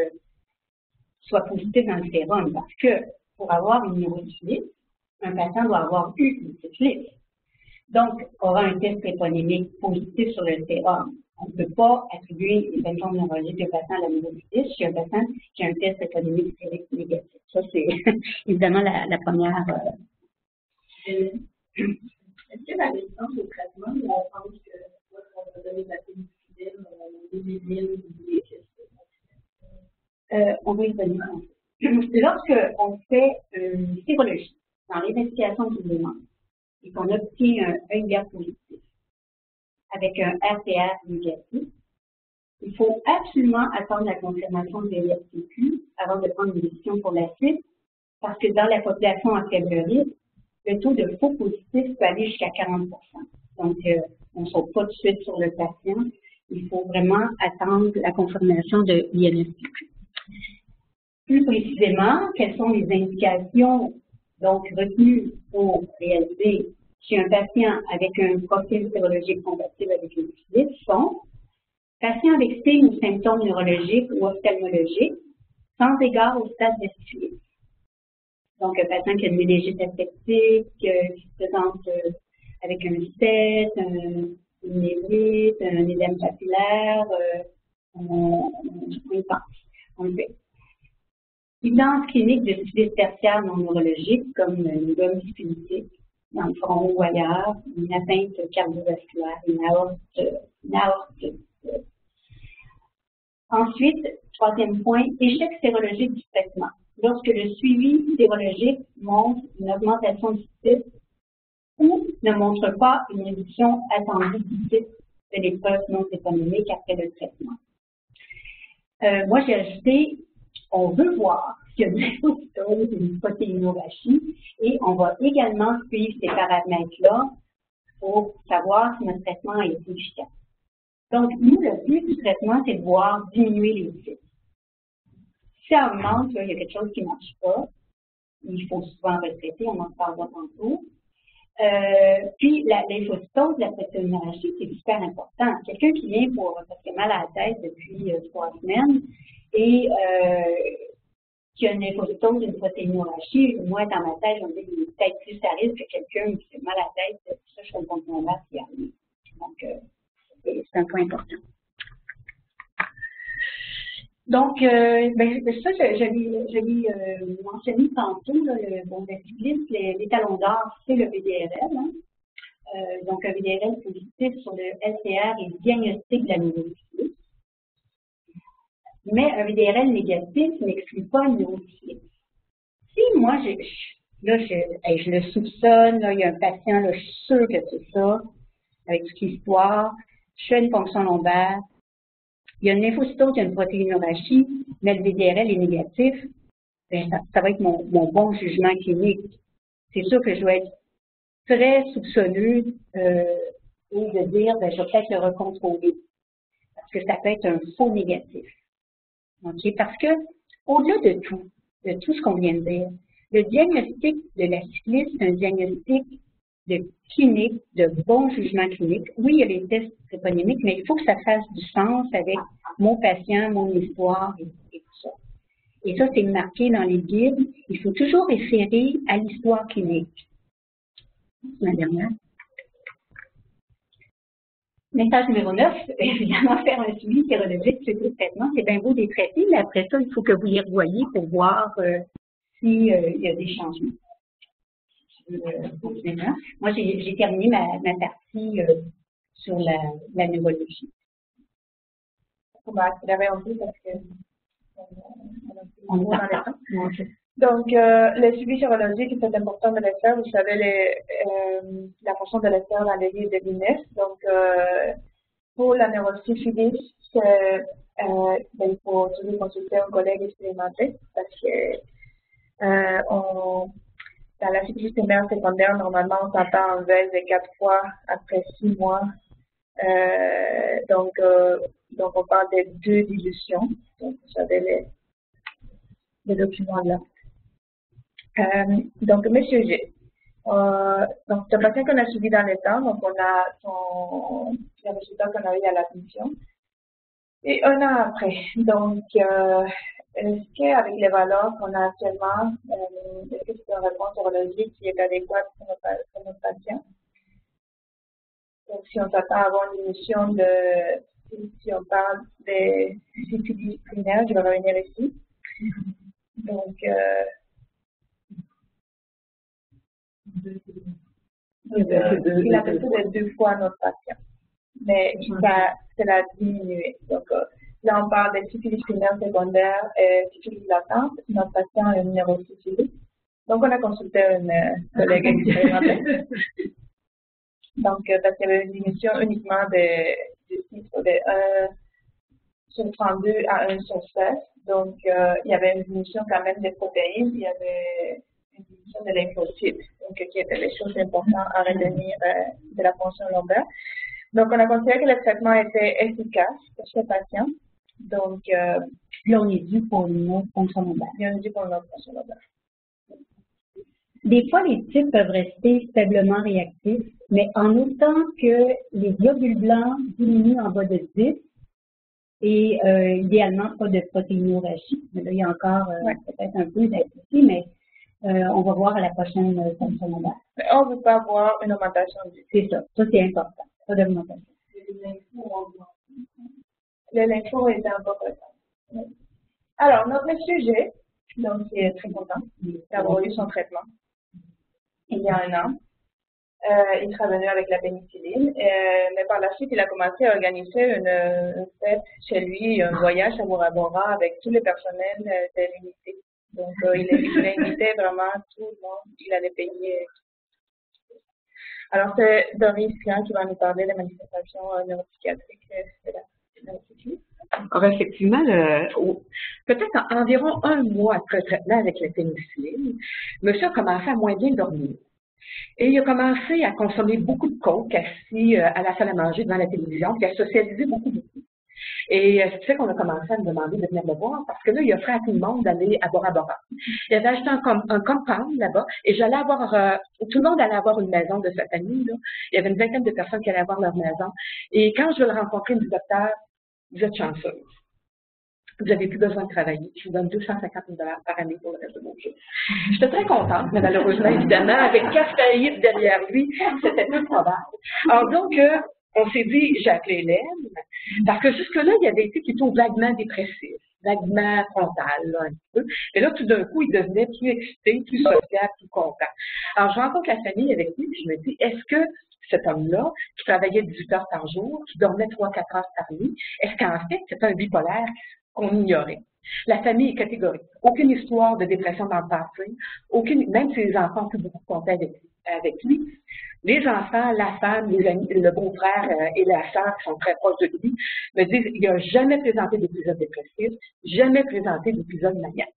soit positif dans le sérum, parce que pour avoir une neurosyphilis, un patient doit avoir eu une syphilis. Donc, on aura un test tréponemique positif sur le sérum. On ne peut pas attribuer une symptôme neurologique au patient à la neurosyphilis chez un patient qui a un test tréponemique négatif. Ça, c'est évidemment la première. Est-ce que la résistance au traitement, on pense que on va donner de la pénicilline, on va y venir. Lorsqu'on fait une sérologie dans l'investigation du mouvement et qu'on obtient un EIA positif avec un RTR négatif, Il faut absolument attendre la confirmation de l'IFTQ avant de prendre une décision pour la suite, parce que dans la population à faible risque, le taux de faux positifs peut aller jusqu'à 40%. Donc, on ne saute pas tout de suite sur le patient. Il faut vraiment attendre la confirmation de l'INFTQ. Plus précisément, quelles sont les indications donc retenues pour réaliser chez un patient avec un profil sérologique compatible avec le syphilis sont patient avec signes ou symptômes neurologiques ou ophtalmologiques sans égard au stade de syphilis. Donc, un patient qui a une méningite affectique, qui se présente avec un stet, une névrite, un édème papillaire, on y pense, on le fait. Évidence clinique de syphilis tertiaire non neurologique, comme une gomme syphilitique dans le front ou ailleurs, une atteinte cardiovasculaire, une aorte. Ensuite, troisième point, échec sérologique du traitement. Lorsque le suivi sérologique montre une augmentation du titre ou ne montre pas une réduction attendue du titre de l'épreuve non économique après le traitement. Moi, j'ai ajouté, on veut voir s'il y a une lymphocytose, une protéinorachie, et on va également suivre ces paramètres-là pour savoir si notre traitement est efficace. Donc, nous, le but du traitement, c'est de voir diminuer les titres. Si ça augmente, là, il y a quelque chose qui ne marche pas. Il faut souvent retraiter, on en parlera tantôt. Puis, la lymphocytose, la protéinorachie, c'est super important. Quelqu'un qui vient parce qu'il a mal à la tête depuis 3 semaines et qui a une lymphocytose, une protéinorachie, moi, dans ma tête, je me dis qu'il est peut-être plus à risque que quelqu'un qui a mal à la tête. Ça, je fais le compte normal qui arrive. Donc, c'est un point important. Donc, ça, je l'ai mentionné tantôt, là, la syphilis, les talons d'or, c'est le VDRL. Hein? Donc, un VDRL positif sur le LCR et le diagnostic de la neurosyphilis. Mais un VDRL négatif n'exclut pas une neurosyphilis. Si moi, je le soupçonne, là, il y a un patient, là, je suis sûre que c'est ça, avec toute l'histoire, je fais une fonction lombaire, il y a une lymphocytose, il y a une protéinorachie, mais le VDRL est négatif, bien, ça va être mon bon jugement clinique. C'est sûr que je dois être très soupçonneux et de dire, ben, je vais peut-être le recontrôler. Parce que ça peut être un faux négatif. Okay? Parce que, au-delà de tout ce qu'on vient de dire, le diagnostic de la syphilis, c'est un diagnostic de clinique, de bon jugement clinique. Oui, il y a les tests tréponymiques, mais il faut que ça fasse du sens avec mon patient, mon histoire et tout ça. Et ça, c'est marqué dans les guides. Il faut toujours référer à l'histoire clinique. La dernière. Message numéro 9, évidemment, faire un suivi sérologique suite au traitement. C'est bien beau des traités, mais après ça, il faut que vous les revoyiez pour voir s'il y a des changements. Moi, j'ai terminé ma partie sur la neurologie. On va accélérer un peu parce que on est dans le temps. Donc, le suivi sérologique, c'est important de le faire. Vous savez la façon de le faire dans les livres de l'INES. Donc, pour la neurosyphilis, il faut toujours consulter un collègue expérimenté parce que dans la syphilis primaire secondaire, normalement, on s'attend en veille de 4 fois après 6 mois. Donc, on parle de 2 dilutions. Donc, vous savez les documents là. Donc, Monsieur G. Donc, c'est un patient qu'on a suivi dans le temps. Donc, on a les résultats qu'on a eu à l'admission. Et 1 an après. Donc, est-ce qu'avec les valeurs qu'on a actuellement, est-ce que c'est une réponse sérologique qui est adéquate pour notre patient? Donc, si on s'attend à avoir une diminution si on parle de syphilis primaire, je vais revenir ici. Donc, il a fait de 2 fois notre patient. Mais ça l'a diminué. Donc, là, on parle de syphilis primaire secondaire et syphilis latente. Notre patient a une neurosyphilis. Donc, on a consulté un collègue expérimenté. Donc, parce qu'il y avait une diminution uniquement de titre de sur 32 à 1 sur 16. Donc, il y avait une diminution quand même des protéines, il y avait une diminution de lymphocytes, donc qui étaient les choses importantes à retenir de la fonction lombaire. Donc, on a considéré que le traitement était efficace pour ce patient. Donc, là, on est dû pour une autre fonction lombaire. on est dû pour une autre fonction lombaire. Des fois, les types peuvent rester faiblement réactifs, mais en autant que les globules blancs diminuent en bas de 10 et idéalement pas de protéinorachie. Mais là, il y a encore peut-être un peu d'activité, mais on va voir à la prochaine fonction lombaire. Mais on ne veut pas avoir une augmentation du. C'est ça. Ça, c'est important. Pas d'augmentation. Les lymphos étaient importants. Alors, notre sujet, donc, il est très content d'avoir eu son traitement il y a 1 an. Il travaillait avec la pénicilline, mais par la suite, il a commencé à organiser une fête chez lui, un voyage à Bora Bora avec tous les personnels de l'unité. Donc, il a invité vraiment tout le monde, il allait payer. Alors, c'est Doris qui va nous parler des manifestations neuropsychiatriques de la neuropsychiatrie. Alors, effectivement, peut-être environ 1 mois après le traitement avec la pénicilline, monsieur a commencé à moins bien dormir. Et il a commencé à consommer beaucoup de coke assis à la salle à manger devant la télévision, puis à socialiser beaucoup. Et ce qui fait qu'on a commencé à me demander de venir le voir, parce que là, il offrait à tout le monde d'aller à Bora Bora. Il avait acheté un compound là-bas, et j'allais avoir, tout le monde allait avoir une maison de sa famille, là. Il y avait une vingtaine de personnes qui allaient avoir leur maison. Et quand je vais le rencontrer, il me dit, docteur, vous êtes chanceuse. Vous n'avez plus besoin de travailler. Je vous donne 250 000 $ par année pour le reste de vos jours. J'étais très contente, mais malheureusement, évidemment, avec 4 faillites derrière lui, c'était peu probable. Alors donc, on s'est dit, j'ai appelé Hélène, parce que jusque-là, il avait été plutôt vaguement dépressif, vaguement frontal, là, un petit peu. Et là, tout d'un coup, il devenait plus excité, plus social, plus content. Alors, je rencontre la famille avec lui, et je me dis, est-ce que cet homme-là, qui travaillait 18 heures par jour, qui dormait 3-4 heures par nuit, est-ce qu'en fait, c'est un bipolaire qu'on ignorait? La famille est catégorique. Aucune histoire de dépression dans le passé, même si les enfants ont pu beaucoup compter avec lui. Les enfants, la femme, les amis, le beau-frère et la sœur qui sont très proches de lui me disent qu'il n'a jamais présenté d'épisode dépressif, jamais présenté d'épisode maniaque.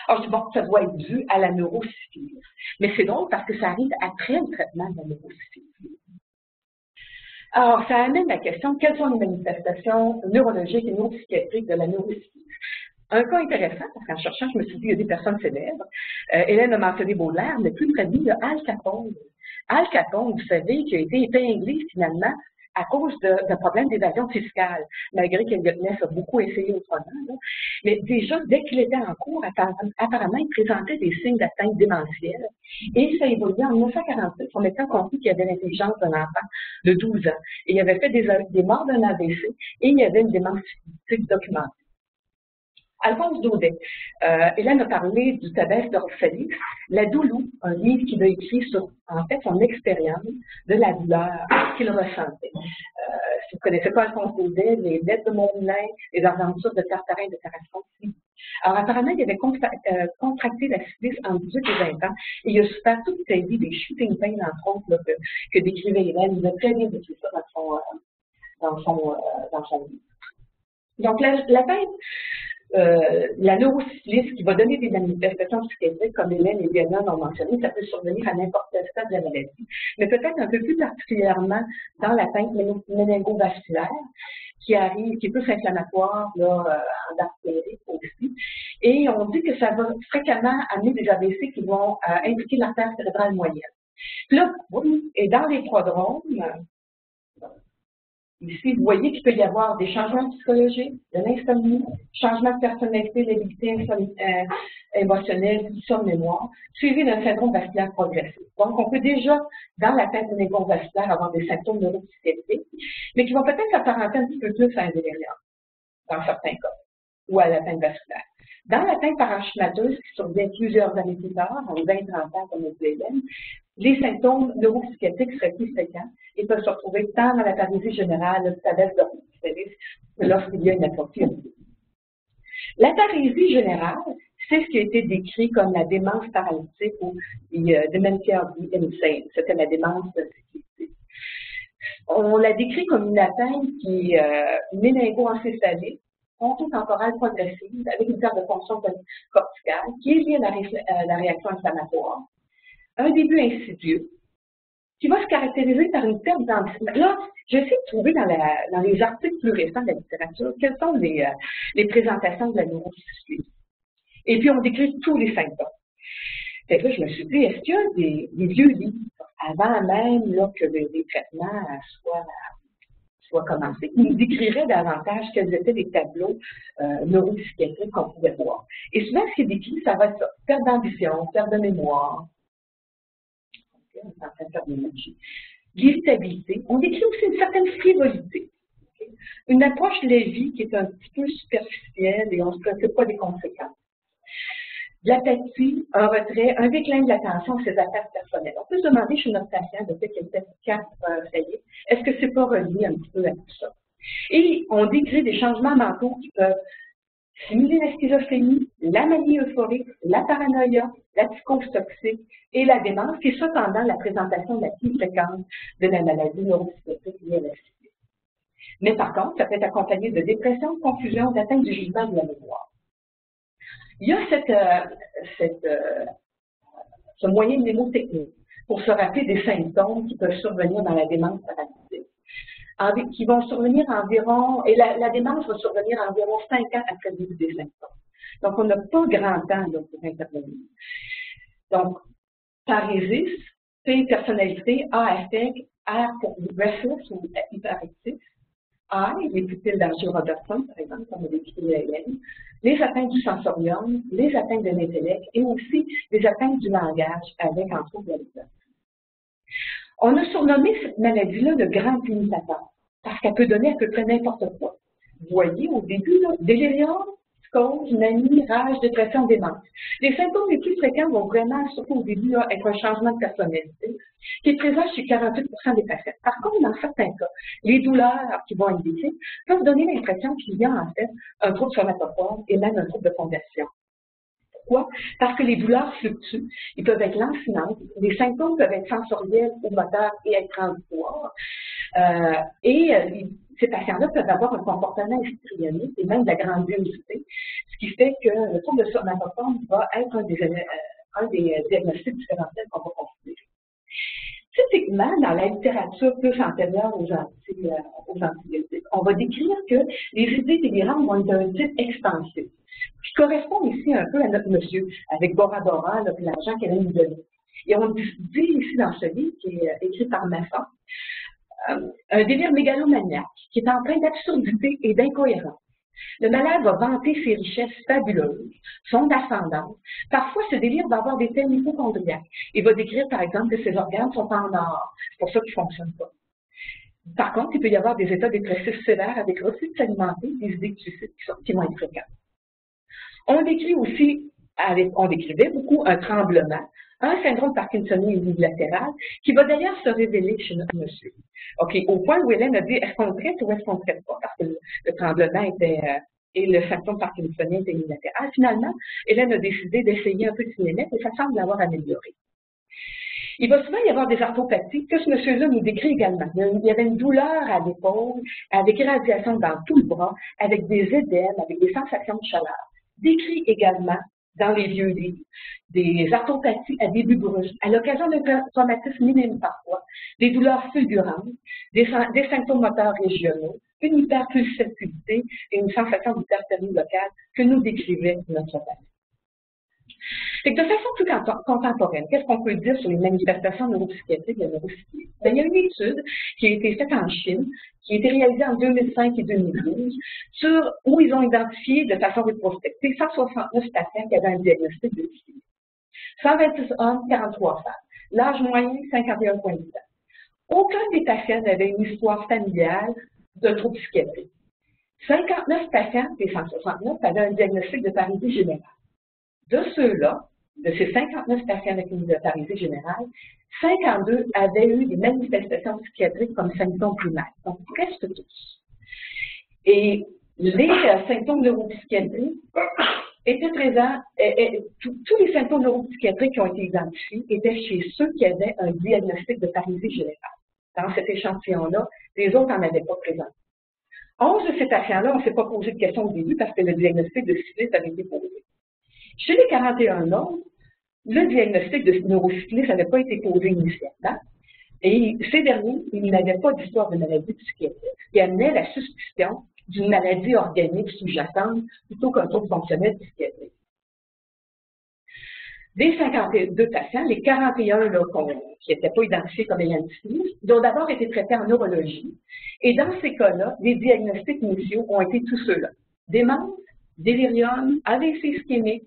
Alors, je dis, bon, ça doit être dû à la neurosyphilis. Mais c'est drôle parce que ça arrive après le traitement de la neurosyphilis. Alors, ça amène la question, quelles sont les manifestations neurologiques et neuropsychiatriques de la neurosyphilis? Un cas intéressant, parce qu'en cherchant, je me suis dit, il y a des personnes célèbres. Hélène a mentionné Baudelaire, mais plus près de lui, il y a Al Capone. Al Capone, vous savez, qui a été épinglé finalement à cause d'un problème d'évasion fiscale, malgré qu'Eliot Ness a beaucoup essayé autrement. Mais déjà, dès qu'il était en cours, apparemment, il présentait des signes d'atteinte démentielle. Et ça évoluait en 1946, on était compris qu'il y avait l'intelligence d'un enfant de 12 ans. Et il avait fait des morts d'un AVC et il y avait une démence physique documentée. Alphonse Daudet, Hélène a parlé du tabès d'Orphalix, La Doulou, un livre qu'il a écrit sur, en fait, son expérience de la douleur qu'il ressentait. Si vous ne connaissez pas Alphonse Daudet, les lettres de Montmoulin, les aventures de Tartarin et de Tarascon. Alors, apparemment, il avait contracté la syphilis en 18 et 20 ans, et il a souffert toute sa vie des shooting pains, entre autres, là, que décrivait Hélène. Il a très bien décrit ça dans son livre. Donc, la neurosyphilis qui va donner des manifestations psychiatriques, comme Hélène et Diana l'ont mentionné, ça peut survenir à n'importe quel stade de la maladie, mais peut-être un peu plus particulièrement dans l'atteinte méningo-vasculaire, qui est plus inflammatoire en artérique aussi. Et on dit que ça va fréquemment amener des AVC qui vont impliquer l'artère cérébrale moyenne. Puis là, oui, et dans les prodromes, ici, vous voyez qu'il peut y avoir des changements psychologiques, de l'insomnie, changement de personnalité, d'habilité émotionnelle, de mémoire, suivi d'un syndrome vasculaire progressif. Donc, on peut déjà, dans l'atteinte méningo-vasculaire, avoir des symptômes neuropsychiatriques, mais qui vont peut-être s'apparenter un petit peu plus à un délirium, dans certains cas, ou à l'atteinte vasculaire. Dans l'atteinte parenchymateuse, qui survient plusieurs années plus tard, en 20-30 ans, comme le dit Hélène, les symptômes neuropsychiatriques seraient plus fréquents et peuvent se retrouver tant dans la paralysie générale, le tabès d'orthopéris, que lorsqu'il y a une atrophie. La paralysie générale, c'est ce qui a été décrit comme la démence paralytique ou dementia insane. C'était la démence psychiatrique. On la décrit comme une atteinte qui est méningo-encéphalique, frontotemporale progressive, avec une perte de fonction corticale, qui est liée à la réaction inflammatoire. Un début insidieux, qui va se caractériser par une perte d'ambition. Là, j'essaie de trouver dans les articles plus récents de la littérature quelles sont les présentations de la neuropsychiatrie. Et puis, on décrit tous les symptômes. Fait que là, je me suis dit, est-ce qu'il y a des vieux livres, avant même là, que les traitements soient commencés, qui nous décriraient davantage quels étaient les tableaux neuropsychiatriques qu'on pouvait voir? Et souvent, ce qui est décrit, ça va être ça, perte d'ambition, perte de mémoire, l'irritabilité. On décrit aussi une certaine frivolité. Une approche de la vie qui est un petit peu superficielle et on ne se préoccupe pas des conséquences. De l'apathie, un retrait, un déclin de l'attention à ses affaires personnelles. On peut se demander chez notre patient de fait qu'il était 4 faillites, est-ce que c'est pas relié un petit peu à tout ça? Et on décrit des changements mentaux qui peuvent simuler la schizophrénie, la manie euphorique, la paranoïa, la psychose toxique et la démence, qui est cependant la présentation la plus fréquente de la maladie neuropsychiatrique liée à la psychose. Mais par contre, ça peut être accompagné de dépression, de confusion, d'atteinte du jugement de la mémoire. Il y a ce moyen mnémotechnique pour se rappeler des symptômes qui peuvent survenir dans la démence paralytique, qui vont survenir environ, et la démence va survenir environ 5 ans après le début des symptômes. Donc, on n'a pas grand temps là, pour intervenir. Donc, parésis, P, personnalité, A, affect, R pour restless ou hyperactif, I, les pupilles d'Argyro-Robertson, par exemple, comme on décrit l'ALM, les atteintes du sensorium, les atteintes de l'intellect et aussi les atteintes du langage avec, entre autres, la littérature. On a surnommé cette maladie-là le grand imitateur, parce qu'elle peut donner à peu près n'importe quoi. Vous voyez, au début, là, délirium, psychose, manie, rage, dépression, démence. Les symptômes les plus fréquents vont vraiment, surtout au début, là, être un changement de personnalité, qui est présent chez 48% des patients. Par contre, dans certains cas, les douleurs qui vont être décrites peuvent donner l'impression qu'il y a en fait un trouble somatoforme et même un trouble de conversion. Pourquoi? Parce que les douleurs fluctuent, ils peuvent être lancinantes, les symptômes peuvent être sensoriels ou moteurs et être transitoires. Ces patients-là peuvent avoir un comportement histrionique et même de la grandiosité, ce qui fait que le trouble de somatoforme va être un des diagnostics différentiels qu'on va considérer. Typiquement, dans la littérature plus antérieure aux antibiotiques, on va décrire que les idées délirantes vont être d'un type expansif, qui correspond ici un peu à notre monsieur, avec Bora Bora, l'argent qu'elle a nous donné. Et on dit ici dans ce livre, qui est écrit par Masson, un délire mégalomaniaque qui est empreint d'absurdité et d'incohérence. Le malade va vanter ses richesses fabuleuses, son ascendance. Parfois, ce délire va avoir des thèmes hypochondriaques. Il va décrire, par exemple, que ses organes sont en or. C'est pour ça qu'ils ne fonctionnent pas. Par contre, il peut y avoir des états dépressifs sévères avec refus de s'alimenter, des idées de suicide qui vont être fréquentes. On décrivait beaucoup un tremblement, un syndrome parkinsonien unilatéral, qui va d'ailleurs se révéler chez notre monsieur. OK, au point où Hélène a dit, est-ce qu'on traite ou est-ce qu'on ne traite pas? Parce que le tremblement était, et le symptôme parkinsonien était unilatéral. Finalement, Hélène a décidé d'essayer un peu de cinémètre et ça semble l'avoir amélioré. Il va souvent y avoir des arthropathies que ce monsieur-là nous décrit également. Il y avait une douleur à l'épaule, avec irradiation dans tout le bras, avec des édèmes, avec des sensations de chaleur. Décrit également dans les vieux livres, des arthropathies à début brusque, à l'occasion d'un traumatisme minime parfois, des douleurs fulgurantes, des symptômes moteurs régionaux, une hyperpulsatilité et une sensation d'hyperthermie locale que nous décrivait notre patient. De façon plus contemporaine, qu'est-ce qu'on peut dire sur les manifestations neuropsychiatriques de la neuropsychiatrie? Il y a une étude qui a été faite en Chine, qui a été réalisée en 2005 et 2012, où ils ont identifié de façon rétrospective 169 patients qui avaient un diagnostic de psychiatrie. 126 hommes, 43 femmes. L'âge moyen, 51,8 ans. Aucun des patients n'avait une histoire familiale de trouble psychiatrique. 59 patients des 169 avaient un diagnostic de paralysie générale. De ceux-là, de ces 59 patients avec une paralysie générale, 52 avaient eu des manifestations psychiatriques comme symptômes primaires, donc presque tous. Et les symptômes neuropsychiatriques étaient présents, tous les symptômes neuropsychiatriques qui ont été identifiés étaient chez ceux qui avaient un diagnostic de paralysie générale. dans cet échantillon-là, les autres n'en avaient pas présenté. 11 de ces patients-là, on ne s'est pas posé de questions au début parce que le diagnostic de syphilis avait été posé. Chez les 41 autres, le diagnostic de neurosyphilis n'avait pas été posé initialement. Et ces derniers, ils n'avaient pas d'histoire de maladie psychiatrique, ce qui amenait la suspicion d'une maladie organique sous-jacente plutôt qu'un trouble fonctionnel psychiatrique. Des 52 patients, les 41 qui n'étaient pas identifiés comme ayant une syphilis, ils ont d'abord été traités en neurologie. Et dans ces cas-là, les diagnostics initiaux ont été tous ceux-là. Démence, délirium, AVC ischémique,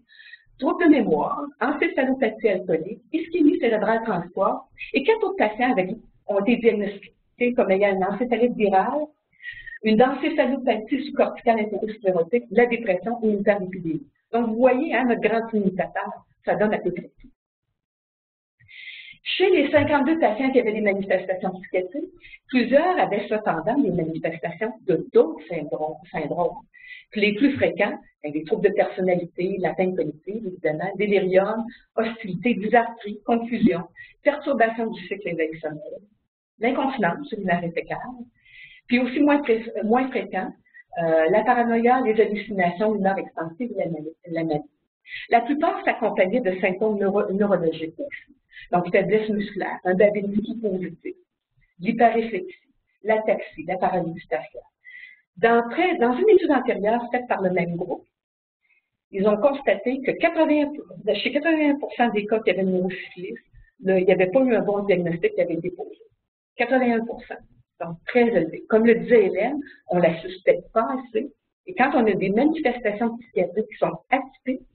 trouble de mémoire, encéphalopathie alcoolique, ischémie cérébrale transport, et 4 autres patients ont été diagnostiqués comme ayant une encéphalite virale, une encéphalopathie sous-corticale hétérosclérotique, la dépression et une hyperlipidémie. Donc, vous voyez, hein, notre grand imitateur, ça donne à peu près tout. Chez les 52 patients qui avaient des manifestations psychiatriques, plusieurs avaient cependant des manifestations de d'autres syndromes. Puis les plus fréquents, des troubles de personnalité, l'atteinte cognitive, évidemment, délirium, hostilité, dysarthrie, confusion, perturbation du cycle éveil-sommeil, l'incontinence urinaire et fécale, puis aussi moins fréquent, la paranoïa, les hallucinations, l'humeur expansive et la maladie. La plupart s'accompagnaient de symptômes neurologiques aussi. Donc, faiblesse musculaire, un babylitis positif, l'hyperréflexie, l'ataxie, la paralysie faciale. Dans une étude antérieure faite par le même groupe, ils ont constaté que chez 81% des cas qui avaient une neurosyphilis, il n'y avait pas eu un bon diagnostic qui avait été posé. 81%. Donc, très élevé. Comme le disait Hélène, on ne la suspecte pas assez. Et quand on a des manifestations psychiatriques qui sont atypiques,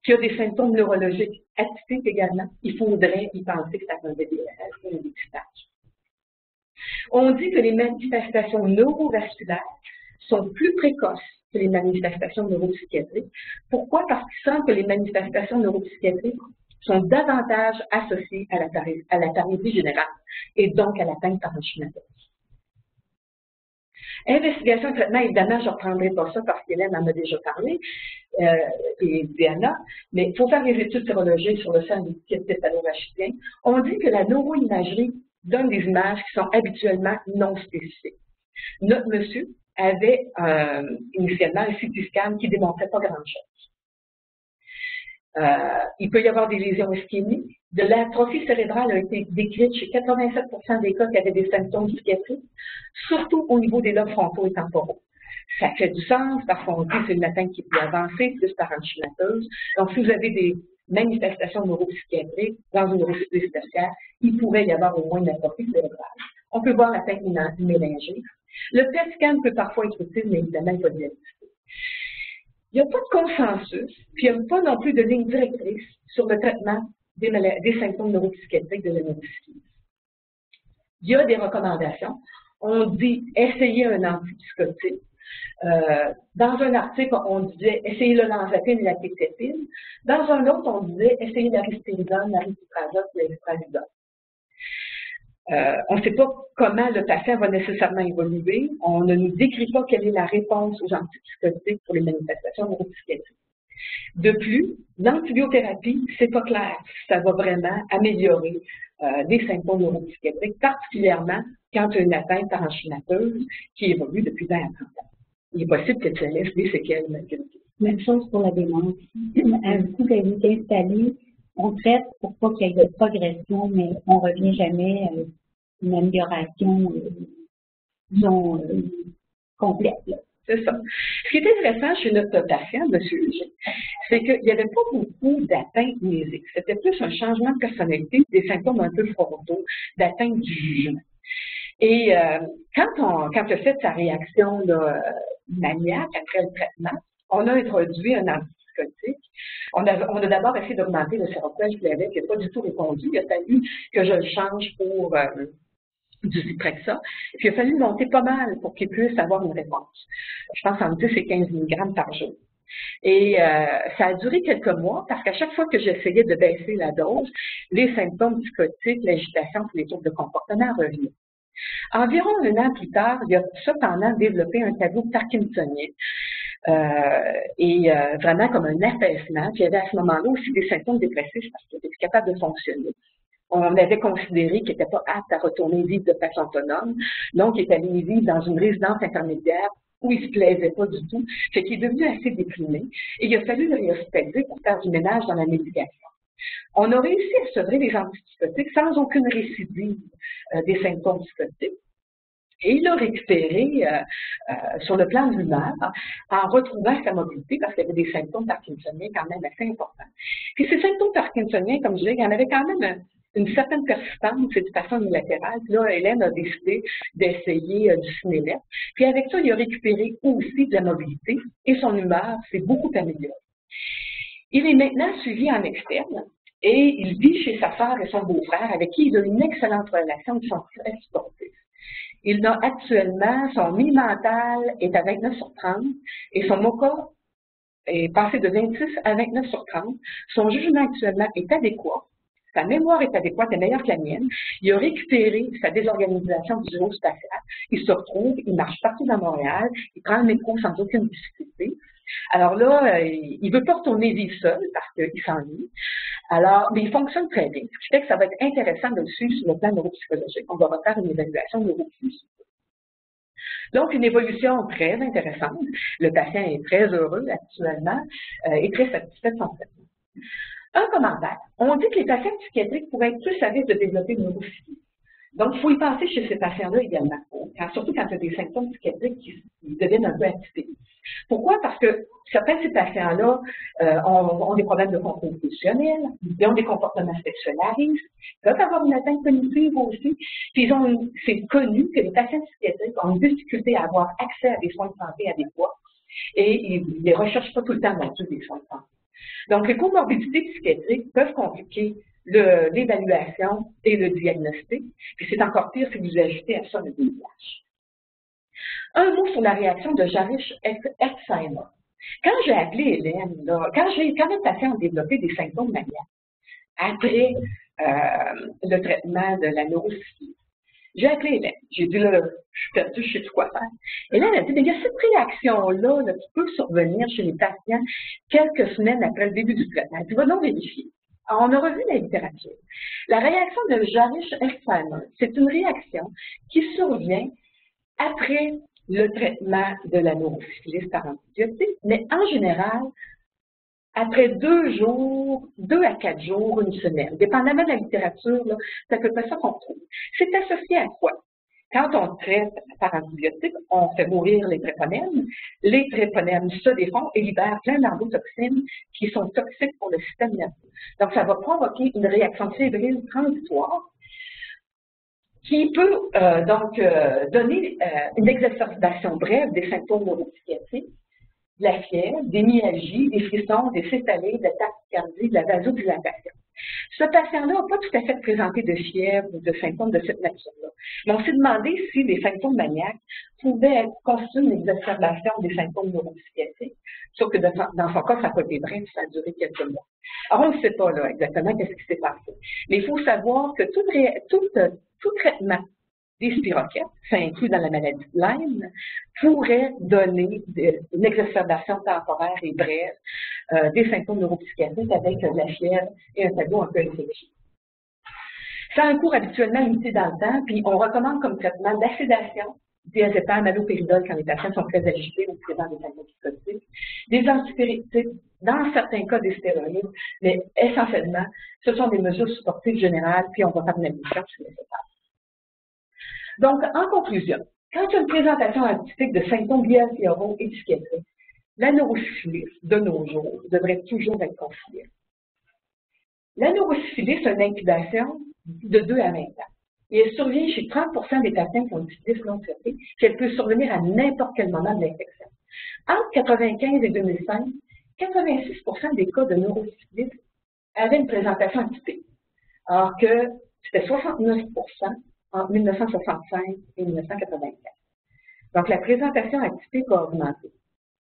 qui a des symptômes neurologiques atypiques également, il faudrait y penser que ça va aider à un dépistage. On dit que les manifestations neurovasculaires sont plus précoces que les manifestations neuropsychiatriques. Pourquoi? Parce qu'ils sentent que les manifestations neuropsychiatriques sont davantage associées à la paralysie générale et donc à l'atteinte parenchymateuse. Investigation et traitement, évidemment, je ne reprendrai pas ça parce qu'Hélène en a déjà parlé, et Diana, mais il faut faire des études sérologiques sur le sang liquide céphalorachidien. On dit que la neuroimagerie donne des images qui sont habituellement non spécifiques. Notre monsieur avait initialement un CT scan qui ne démontrait pas grand-chose. Il peut y avoir des lésions ischémiques. De l'atrophie cérébrale a été décrite chez 87% des cas qui avaient des symptômes psychiatriques, surtout au niveau des lobes frontaux et temporaux. Ça fait du sens, parfois on dit que c'est une atteinte qui est plus avancée, plus parenchymateuse. Donc, si vous avez des manifestations neuropsychiatriques dans une neurosyphilis tertiaire, il pourrait y avoir au moins une atrophie cérébrale. On peut voir l'atteinte mélangée. Le PET scan peut parfois être utile, mais évidemment, il n'y a pas de diagnostic. Il n'y a pas de consensus, puis il n'y a pas non plus de ligne directrice sur le traitement des symptômes neuropsychiatriques de la neurosyphilis. Il y a des recommandations. On dit essayer un antipsychotique. Dans un article, on disait essayer le lanzapine et la quététine. Dans un autre, on disait essayer la risperidone, la ripiprazole et l'exprasidone. On ne sait pas comment le patient va nécessairement évoluer. On ne nous décrit pas quelle est la réponse aux antipsychotiques pour les manifestations neuropsychiatriques. De plus, l'antibiothérapie, c'est pas clair si ça va vraiment améliorer des symptômes neuropsychiatriques, particulièrement quand il y a une atteinte parenchymateuse qui évolue depuis 20 à 30 ans. Il est possible que ça laisse des séquelles malgré tout. Même chose pour la démence. Un coup qu'elle est installée, on traite pour pas qu'il y ait de progression, mais on ne revient jamais à une amélioration, disons, complète. Là. C'est ça. Ce qui est intéressant chez notre patient, M. G, c'est qu'il n'y avait pas beaucoup d'atteintes mnésiques. C'était plus un changement de personnalité, des symptômes un peu frontaux, d'atteinte du jugement. Et quand il a fait sa réaction maniaque après le traitement, on a introduit un antipsychotique. On a d'abord essayé d'augmenter le séroquel qu'il avait, qui n'a pas du tout répondu. Il a fallu que je le change pour du Zyprexa. Puis il a fallu monter pas mal pour qu'il puisse avoir une réponse. Je pense entre 10 et 15 mg par jour. Et ça a duré quelques mois parce qu'à chaque fois que j'essayais de baisser la dose, les symptômes psychotiques, l'agitation et les troubles de comportement revenaient. Environ un an plus tard, il a cependant développé un tableau parkinsonien et vraiment comme un affaissement. Puis il y avait à ce moment-là aussi des symptômes dépressifs parce qu'il était capable de fonctionner. on avait considéré qu'il n'était pas apte à retourner vivre de façon autonome, donc il est allé vivre dans une résidence intermédiaire où il ne se plaisait pas du tout, fait qu'il est devenu assez déprimé et il a fallu le réhospitaliser pour faire du ménage dans la médication. On a réussi à sevrer les antipsychotiques sans aucune récidive des symptômes psychotiques. Et il a récupéré sur le plan de l'humeur en retrouvant sa mobilité parce qu'il y avait des symptômes parkinsoniens quand même assez importants. Puis ces symptômes parkinsoniens, comme je disais, il y en avait quand même une certaine persistance et de façon unilatérale. Puis là, Hélène a décidé d'essayer du cinéma. Puis avec ça, il a récupéré aussi de la mobilité et son humeur s'est beaucoup améliorée. Il est maintenant suivi en externe et il vit chez sa sœur et son beau-frère avec qui il a une excellente relation, ils sont très sportifs. Il a actuellement, son mi mental est à 29 sur 30 et son MOCA est passé de 26 à 29 sur 30. Son jugement actuellement est adéquat. Sa mémoire est adéquate, est meilleure que la mienne. Il a récupéré sa désorganisation du géospatial. Il se retrouve, il marche partout dans Montréal, il prend le métro sans aucune difficulté. Alors là, il ne veut pas retourner vivre seul parce qu'il s'ennuie. Alors, mais il fonctionne très bien. Ce qui fait que ça va être intéressant de le suivre sur le plan neuropsychologique. On va refaire une évaluation neuropsychologique. Donc, une évolution très intéressante. Le patient est très heureux actuellement et très satisfait de son traitement. Un commentaire. On dit que les patients psychiatriques pourraient être plus à risque de développer une neuropsychiatrie. Donc, il faut y penser chez ces patients-là également, surtout quand il y a des symptômes psychiatriques qui deviennent un peu atypiques. Pourquoi? Parce que certains de ces patients-là ont des problèmes de contrôle positionnel, ils ont des comportements sexuels à risque, ils peuvent avoir une atteinte cognitive aussi. Puis c'est connu que les patients psychiatriques ont une difficulté à avoir accès à des soins de santé adéquats et ils ne recherchent pas tout le temps non plus des soins de santé. Donc, les comorbidités psychiatriques peuvent compliquer l'évaluation et le diagnostic, puis c'est encore pire si vous ajoutez à ça le VIH. Un mot sur la réaction de Jarisch Herxheimer. Quand j'ai appelé Hélène, quand le patient a développé des symptômes maniaques, après le traitement de la neurosyphilis, j'ai appelé Hélène. J'ai dit, là, je suis perdue, je sais plus quoi faire. Hélène a dit, mais il y a cette réaction-là qui peut survenir chez les patients quelques semaines après le début du traitement. Tu vas donc vérifier. Alors, on a revu la littérature. La réaction de Jarisch Herxheimer, c'est une réaction qui survient après le traitement de la neurosyphilis par antibiotiques, mais en général, après 2 jours, 2 à 4 jours, une semaine. Dépendamment de la littérature, c'est à peu près ça qu'on trouve. C'est associé à quoi? Quand on traite par antibiotiques, on fait mourir les tréponèmes. Les tréponèmes se défont et libèrent plein d'endotoxines qui sont toxiques pour le système nerveux. Donc, ça va provoquer une réaction fébrile transitoire qui peut donner une exacerbation brève des symptômes neuropsychiatriques, de la fièvre, des myalgies, des frissons, des céphalées, de la tachycardie, de la vasodilatation. Ce patient-là n'a pas tout à fait présenté de fièvre ou de symptômes de cette nature-là. Mais on s'est demandé si les symptômes maniaques pouvaient constituer une exacerbation des symptômes neuropsychiatriques, sauf que dans son cas, ça n'a pas été vrai, ça a duré quelques mois. Alors, on ne sait pas là, exactement qu'est-ce qui s'est passé. Mais il faut savoir que tout traitement des spiroquettes, ça inclut dans la maladie de Lyme, pourrait donner une exacerbation temporaire et brève des symptômes neuropsychiatriques avec la fièvre et un tableau un peu infectieux. Ça a un cours habituellement limité dans le temps, puis on recommande comme traitement d'acédation, diazépam, allopéridol quand les patients sont très agités ou présentent des symptômes psychotiques, des antipyrétiques, dans certains cas des stéroïdes, mais essentiellement, ce sont des mesures supportives générales, puis on va faire une admission si nécessaire. Donc, en conclusion, quand il y a une présentation atypique de symptômes behavioraux et psychiatriques, la neurosyphilis, de nos jours, devrait toujours être considérée. La neurosyphilis a une incubation de 2 à 20 ans. Et elle survient chez 30% des patients qui ont une syphilis non traitée, puis elle peut survenir à n'importe quel moment de l'infection. Entre 1995 et 2005, 86% des cas de neurosyphilis avaient une présentation atypique, alors que c'était 69% entre 1965 et 1984. Donc, la présentation atypique a augmenté.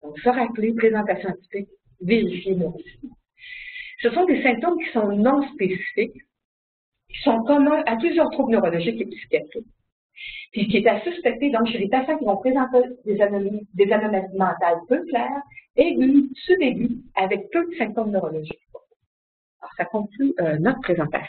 Donc, se rappeler, présentation atypique, vérifier neurosyphilis. Ce sont des symptômes qui sont non spécifiques, qui sont communs à plusieurs troubles neurologiques et psychiatriques, puis qui est à suspecter donc chez les patients qui vont présenter des anomalies mentales peu claires, aiguës, sub-aiguës, avec peu de symptômes neurologiques. Alors, ça conclut notre présentation.